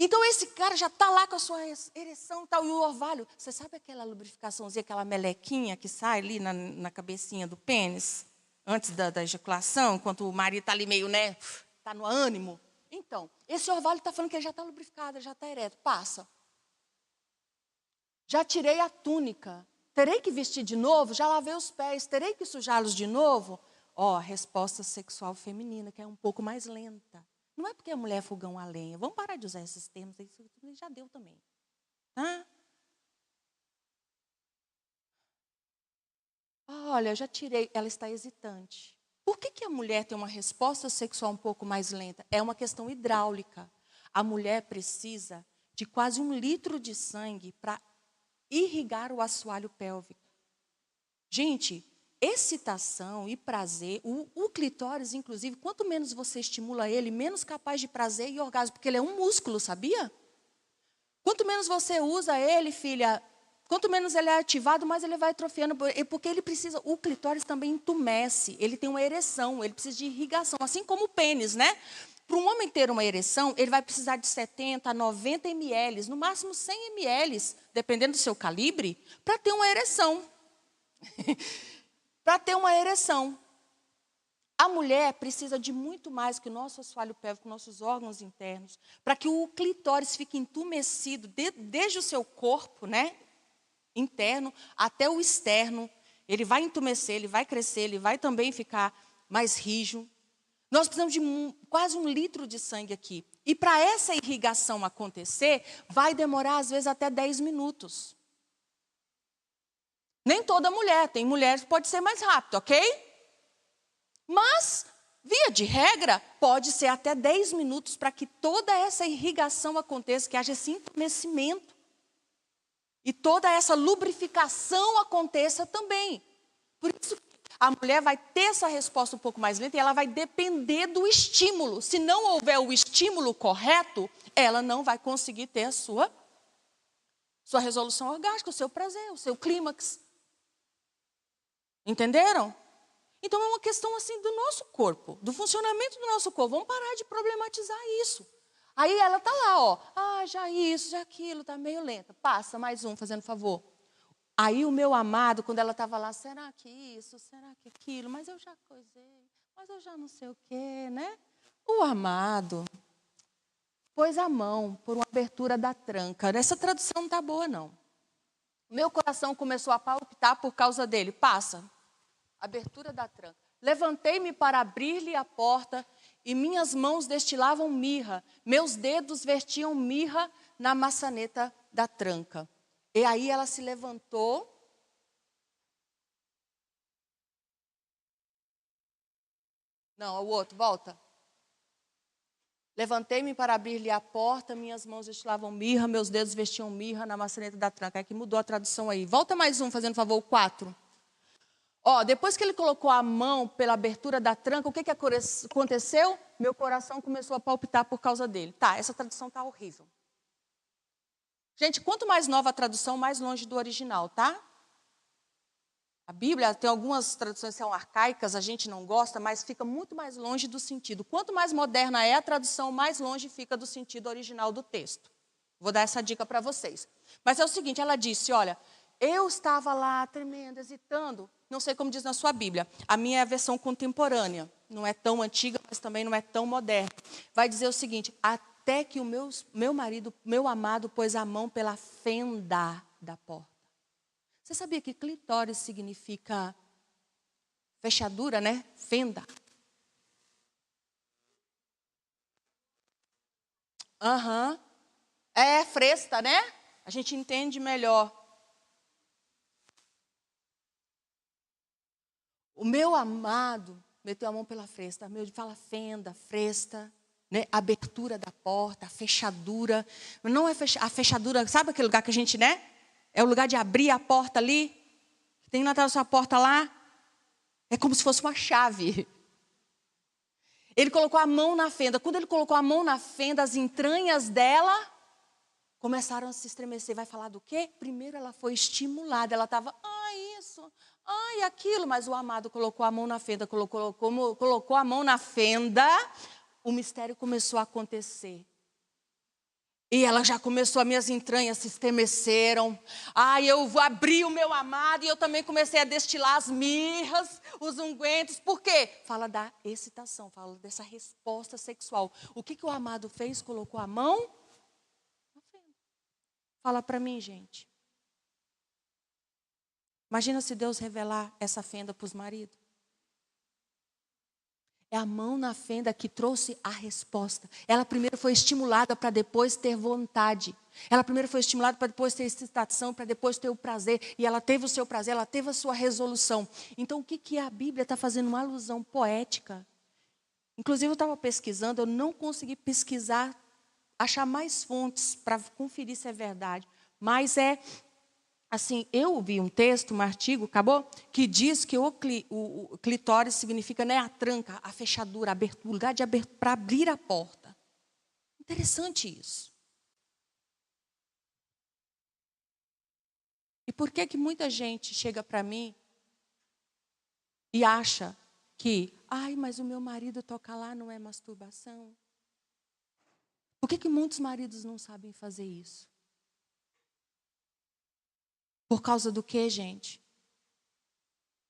Então esse cara já está lá com a sua ereção e tal, e o orvalho. Você sabe aquela lubrificaçãozinha, aquela melequinha que sai ali na cabecinha do pênis? Antes da ejaculação, enquanto o marido está ali meio, né, está no ânimo. Então, esse orvalho está falando que ele já está lubrificado, ele já está ereto. Passa. Já tirei a túnica. Terei que vestir de novo? Já lavei os pés. Terei que sujá-los de novo? Resposta sexual feminina, que é um pouco mais lenta. Não é porque a mulher é fogão a lenha. Vamos parar de usar esses termos. Isso já deu também. Tá? Olha, já tirei. Ela está hesitante. Por que a mulher tem uma resposta sexual um pouco mais lenta? É uma questão hidráulica. A mulher precisa de quase 1 litro de sangue para irrigar o assoalho pélvico. Gente, excitação e prazer, o clitóris, inclusive, quanto menos você estimula ele, menos capaz de prazer e orgasmo, porque ele é um músculo, sabia? Quanto menos você usa ele, filha, quanto menos ele é ativado, mais ele vai atrofiando, porque ele precisa, o clitóris também entumece, ele tem uma ereção, ele precisa de irrigação, assim como o pênis, né? Para um homem ter uma ereção, ele vai precisar de 70 a 90 ml, no máximo 100 ml, dependendo do seu calibre, para ter uma ereção. Para ter uma ereção. A mulher precisa de muito mais que o nosso assoalho pélvico, nossos órgãos internos, para que o clitóris fique entumecido desde o seu corpo, né, interno até o externo. Ele vai entumecer, ele vai crescer, ele vai também ficar mais rijo. Nós precisamos de quase 1 litro de sangue aqui. E para essa irrigação acontecer, vai demorar às vezes até 10 minutos. Nem toda mulher, tem mulheres que pode ser mais rápido, ok? Mas, via de regra, pode ser até 10 minutos para que toda essa irrigação aconteça, que haja esse entumecimento. E toda essa lubrificação aconteça também. Por isso que a mulher vai ter essa resposta um pouco mais lenta e ela vai depender do estímulo. Se não houver o estímulo correto, ela não vai conseguir ter a sua resolução orgástica, o seu prazer, o seu clímax. Entenderam? Então é uma questão assim do nosso corpo, do funcionamento do nosso corpo. Vamos parar de problematizar isso. Aí ela tá lá, ó, já isso, já aquilo, tá meio lenta. Passa mais um, fazendo favor. Aí o meu amado, quando ela estava lá, será que isso, será que aquilo? Mas eu já coisei, mas eu já não sei o quê, né? O amado pôs a mão por uma abertura da tranca. Essa tradução não está boa, não. Meu coração começou a palpitar por causa dele. Passa. Abertura da tranca. Levantei-me para abrir-lhe a porta e minhas mãos destilavam mirra. Meus dedos vertiam mirra na maçaneta da tranca. E aí ela se levantou. Não, o outro, volta. Levantei-me para abrir-lhe a porta, minhas mãos destilavam mirra, meus dedos vestiam mirra na maçaneta da tranca. É que mudou a tradução aí. Volta mais um, fazendo favor, o 4. Depois que ele colocou a mão pela abertura da tranca, o que aconteceu? Meu coração começou a palpitar por causa dele. Tá, essa tradução tá horrível. Gente, quanto mais nova a tradução, mais longe do original, tá? A Bíblia tem algumas traduções que são arcaicas, a gente não gosta, mas fica muito mais longe do sentido. Quanto mais moderna é a tradução, mais longe fica do sentido original do texto. Vou dar essa dica para vocês. Mas é o seguinte, ela disse, olha, eu estava lá tremendo, hesitando, não sei como diz na sua Bíblia. A minha é a versão contemporânea, não é tão antiga, mas também não é tão moderna. Vai dizer o seguinte, até que o meu marido, meu amado, pôs a mão pela fenda da porta. Você sabia que clitóris significa fechadura, né? Fenda. É fresta, né? A gente entende melhor. O meu amado meteu a mão pela fresta. Meu fala fenda, fresta, né? Abertura da porta, fechadura. Não é a fechadura, sabe aquele lugar que a gente, né? É o lugar de abrir a porta ali. Tem na sua porta lá. É como se fosse uma chave. Ele colocou a mão na fenda. Quando ele colocou a mão na fenda, as entranhas dela começaram a se estremecer. Vai falar do quê? Primeiro ela foi estimulada. Ela estava, isso, aquilo. Mas o amado colocou a mão na fenda. Colocou a mão na fenda. O mistério começou a acontecer. E ela já começou, as minhas entranhas se estremeceram. Eu vou abrir o meu amado. E eu também comecei a destilar as mirras, os ungüentos. Por quê? Fala da excitação, fala dessa resposta sexual. O que o amado fez? Colocou a mão na fenda. Fala para mim, gente. Imagina se Deus revelar essa fenda para os maridos. É a mão na fenda que trouxe a resposta. Ela primeiro foi estimulada para depois ter vontade. Ela primeiro foi estimulada para depois ter excitação, para depois ter o prazer. E ela teve o seu prazer, ela teve a sua resolução. Então, o que a Bíblia está fazendo? Uma alusão poética. Inclusive, eu estava pesquisando, eu não consegui pesquisar, achar mais fontes para conferir se é verdade. Mas assim, eu vi um texto, um artigo, acabou? Que diz que o clitóris significa, né, a tranca, a fechadura, a abertura, o lugar de abertura para abrir a porta. Interessante isso. E por que muita gente chega para mim e acha que, mas o meu marido toca lá, não é masturbação? Por que muitos maridos não sabem fazer isso? Por causa do quê, gente?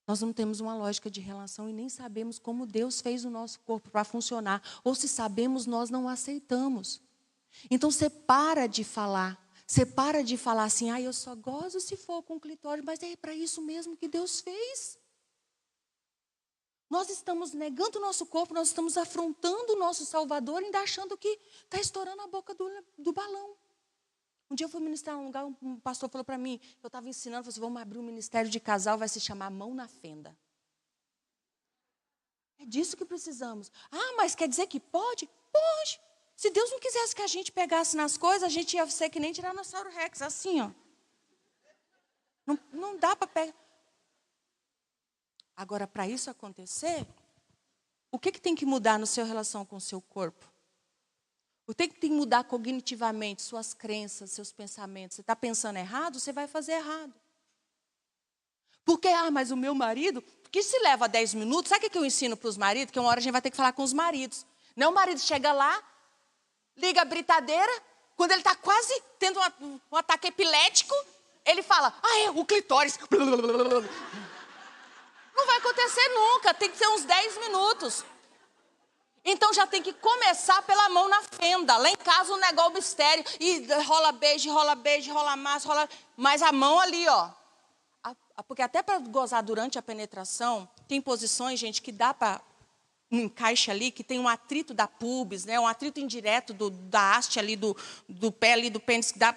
Nós não temos uma lógica de relação e nem sabemos como Deus fez o nosso corpo para funcionar. Ou se sabemos, nós não aceitamos. Então, você para de falar. Você para de falar assim, eu só gozo se for com clitóris, mas é para isso mesmo que Deus fez. Nós estamos negando o nosso corpo, nós estamos afrontando o nosso Salvador, ainda achando que está estourando a boca do balão. Um dia eu fui ministrar em um lugar, um pastor falou para mim, eu estava ensinando, falou assim, vamos abrir um ministério de casal, vai se chamar Mão na Fenda. É disso que precisamos. Mas quer dizer que pode? Pode. Se Deus não quisesse que a gente pegasse nas coisas, a gente ia ser que nem Tiranossauro Rex, assim, ó. Não dá para pegar. Agora, para isso acontecer, o que tem que mudar na sua relação com o seu corpo? O que tem que mudar cognitivamente, suas crenças, seus pensamentos? Você está pensando errado, você vai fazer errado. Porque, mas o meu marido, que se leva 10 minutos, sabe o que eu ensino para os maridos? Que uma hora a gente vai ter que falar com os maridos. Não, o marido chega lá, liga a britadeira, quando ele está quase tendo um ataque epilético, ele fala, o clitóris. Não vai acontecer nunca, tem que ser uns 10 minutos. Então já tem que começar pela mão na fenda. Lá em casa o negócio mistério. E rola beijo, rola massa, rola... Mas a mão ali, ó. Porque até para gozar durante a penetração, tem posições, gente, que dá para um encaixe ali, que tem um atrito da pubis, né? Um atrito indireto da haste ali, do pé ali, do pênis, que dá...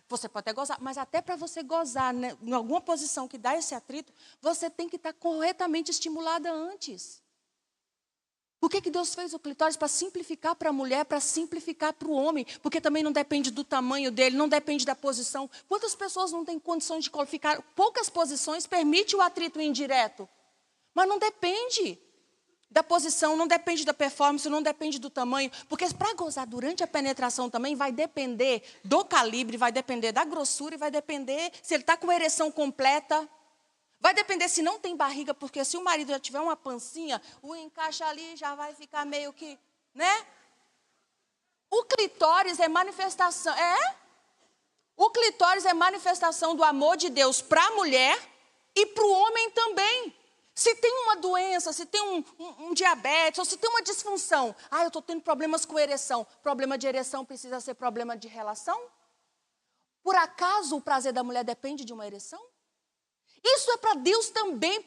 Você pode até gozar, mas até para você gozar, né, em alguma posição que dá esse atrito, você tem que estar corretamente estimulada antes. Por que Deus fez o clitóris? Para simplificar para a mulher, para simplificar para o homem. Porque também não depende do tamanho dele, não depende da posição. Quantas pessoas não têm condições de qualificar? Poucas posições permitem o atrito indireto. Mas não depende da posição, não depende da performance, não depende do tamanho. Porque para gozar durante a penetração também vai depender do calibre, vai depender da grossura e vai depender se ele está com a ereção completa. Vai depender se não tem barriga, porque se o marido já tiver uma pancinha, o encaixe ali já vai ficar meio que, né? O clitóris é manifestação, O clitóris é manifestação do amor de Deus para a mulher e para o homem também. Se tem uma doença, se tem um diabetes, ou se tem uma disfunção, eu estou tendo problemas com ereção. Problema de ereção precisa ser problema de relação? Por acaso o prazer da mulher depende de uma ereção? Isso é para Deus também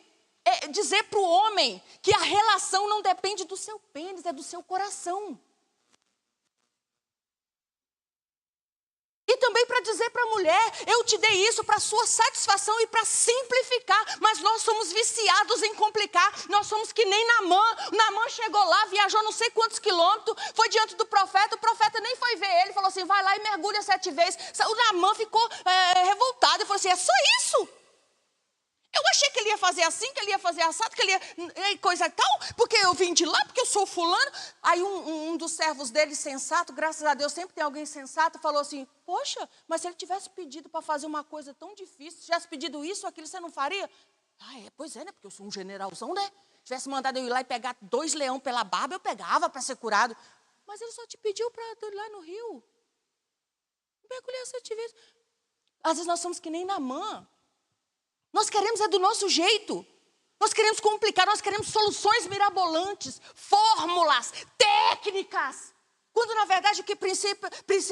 dizer para o homem que a relação não depende do seu pênis, é do seu coração. E também para dizer para a mulher, eu te dei isso para sua satisfação e para simplificar, mas nós somos viciados em complicar, nós somos que nem Naamã. Naamã chegou lá, viajou não sei quantos quilômetros, foi diante do profeta, o profeta nem foi ver ele, falou assim, vai lá e mergulha 7 vezes. O Naamã ficou revoltado e falou assim, é só isso? Eu achei que ele ia fazer assim, que ele ia fazer assado, que ele ia coisa e tal, porque eu vim de lá, porque eu sou fulano. Aí um dos servos dele, sensato, graças a Deus sempre tem alguém sensato, falou assim, poxa, mas se ele tivesse pedido para fazer uma coisa tão difícil, se tivesse pedido isso, aquilo, você não faria? Pois é, né, porque eu sou um generalzão, né? Se tivesse mandado eu ir lá e pegar 2 leões pela barba, eu pegava para ser curado. Mas ele só te pediu para ir lá no rio. Mergulhar 7 vezes. Às vezes nós somos que nem Naamã. Nós queremos do nosso jeito. Nós queremos complicar, nós queremos soluções mirabolantes, fórmulas, técnicas. Quando, na verdade, o que precisa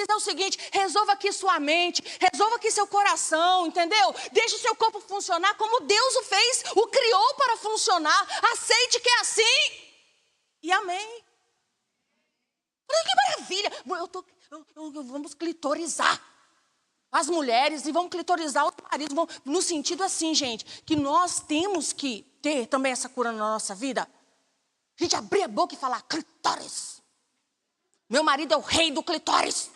é o seguinte, resolva aqui sua mente, resolva aqui seu coração, entendeu? Deixe o seu corpo funcionar como Deus o fez, o criou para funcionar. Aceite que é assim. E amém. Que maravilha. Vamos clitorizar as mulheres e vamos clitorizar os maridos. No sentido assim, gente, que nós temos que ter também essa cura na nossa vida. A gente abrir a boca e falar, clitóris. Meu marido é o rei do clitóris.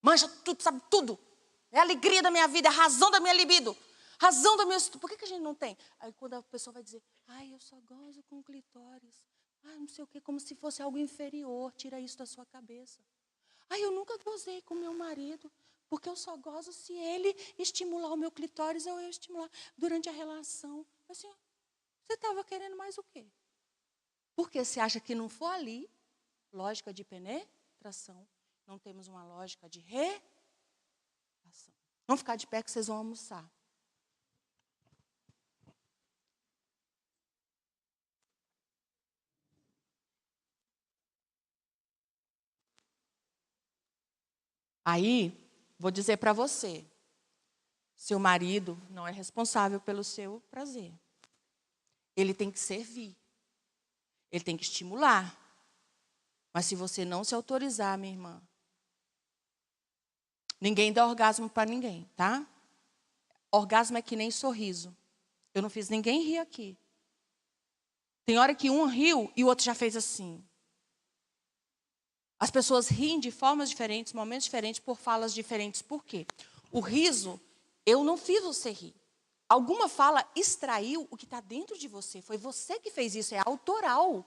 Mancha tudo, sabe tudo. É a alegria da minha vida, é a razão da minha libido. Razão da minha... Por que a gente não tem? Aí quando a pessoa vai dizer, eu só gozo com clitóris. Não sei o quê, como se fosse algo inferior. Tira isso da sua cabeça. Eu nunca gozei com meu marido, porque eu só gozo se ele estimular o meu clitóris ou eu estimular durante a relação. Assim, você estava querendo mais o quê? Porque você acha que não for ali, lógica de penetração, não temos uma lógica de relação. Vamos ficar de pé que vocês vão almoçar. Aí, vou dizer para você, seu marido não é responsável pelo seu prazer. Ele tem que servir. Ele tem que estimular. Mas se você não se autorizar, minha irmã, ninguém dá orgasmo para ninguém, tá? Orgasmo é que nem sorriso. Eu não fiz ninguém rir aqui. Tem hora que um riu e o outro já fez assim. As pessoas riem de formas diferentes, momentos diferentes, por falas diferentes. Por quê? O riso, eu não fiz você rir. Alguma fala extraiu o que está dentro de você. Foi você que fez isso, é autoral.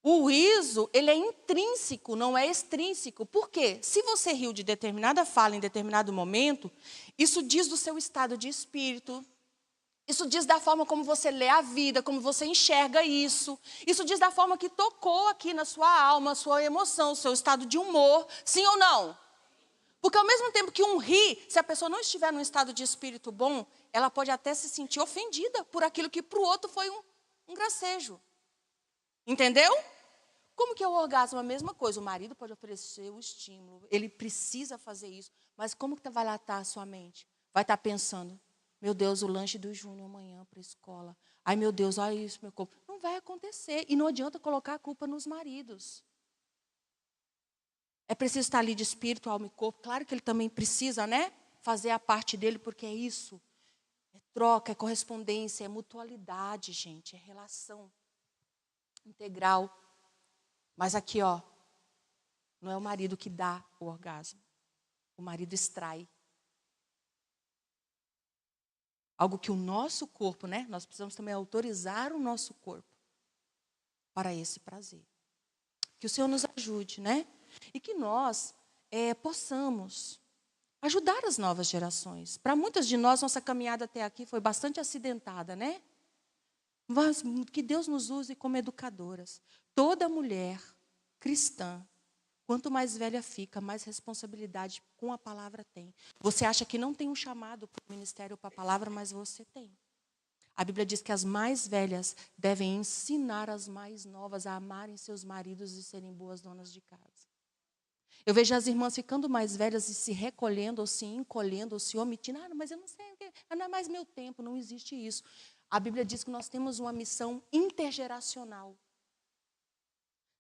O riso, ele é intrínseco, não é extrínseco. Por quê? Se você riu de determinada fala em determinado momento, isso diz do seu estado de espírito. Isso diz da forma como você lê a vida, como você enxerga isso. Isso diz da forma que tocou aqui na sua alma, sua emoção, seu estado de humor. Sim ou não? Porque ao mesmo tempo que um ri, se a pessoa não estiver num estado de espírito bom, ela pode até se sentir ofendida por aquilo que para o outro foi um gracejo. Entendeu? Como que é o orgasmo? A mesma coisa. O marido pode oferecer o estímulo. Ele precisa fazer isso. Mas como que vai lá estar a sua mente? Vai estar pensando, meu Deus, o lanche do Júnior amanhã para a escola. Ai, meu Deus, olha isso, meu corpo. Não vai acontecer. E não adianta colocar a culpa nos maridos. É preciso estar ali de espírito, alma e corpo. Claro que ele também precisa, né? Fazer a parte dele, porque é isso. É troca, é correspondência, é mutualidade, gente. É relação integral. Mas aqui, ó, não é o marido que dá o orgasmo. O marido extrai. Algo que o nosso corpo, né? Nós precisamos também autorizar o nosso corpo para esse prazer. Que o Senhor nos ajude, né? E que nós possamos ajudar as novas gerações. Para muitas de nós, nossa caminhada até aqui foi bastante acidentada, né? Mas que Deus nos use como educadoras. Toda mulher cristã, quanto mais velha fica, mais responsabilidade com a palavra tem. Você acha que não tem um chamado para o ministério ou para a palavra, mas você tem. A Bíblia diz que as mais velhas devem ensinar as mais novas a amarem seus maridos e serem boas donas de casa. Eu vejo as irmãs ficando mais velhas e se recolhendo, ou se encolhendo, ou se omitindo. Ah, mas eu não sei, não é mais meu tempo, não existe isso. A Bíblia diz que nós temos uma missão intergeracional.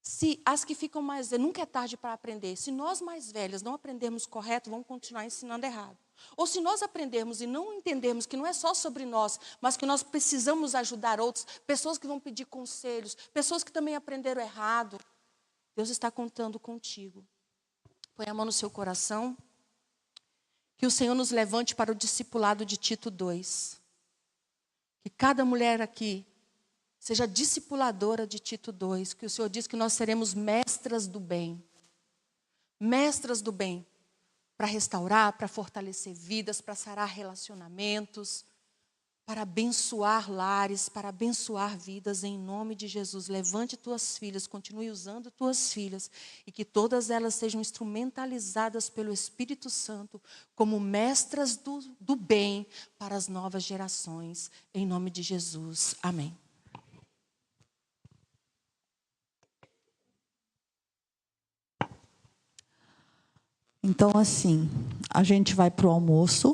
Se as que ficam mais velhas, nunca é tarde para aprender. Se nós mais velhas não aprendermos correto, vamos continuar ensinando errado. Ou se nós aprendermos e não entendermos que não é só sobre nós, mas que nós precisamos ajudar outros, pessoas que vão pedir conselhos, pessoas que também aprenderam errado, Deus está contando contigo. Põe a mão no seu coração. Que o Senhor nos levante para o discipulado de Tito 2. Que cada mulher aqui seja discipuladora de Tito 2, que o Senhor diz que nós seremos mestras do bem. Mestras do bem. Para restaurar, para fortalecer vidas, para sarar relacionamentos, para abençoar lares, para abençoar vidas em nome de Jesus. Levante tuas filhas, continue usando tuas filhas e que todas elas sejam instrumentalizadas pelo Espírito Santo como mestras do bem para as novas gerações. Em nome de Jesus. Amém. Então, assim, a gente vai para o almoço.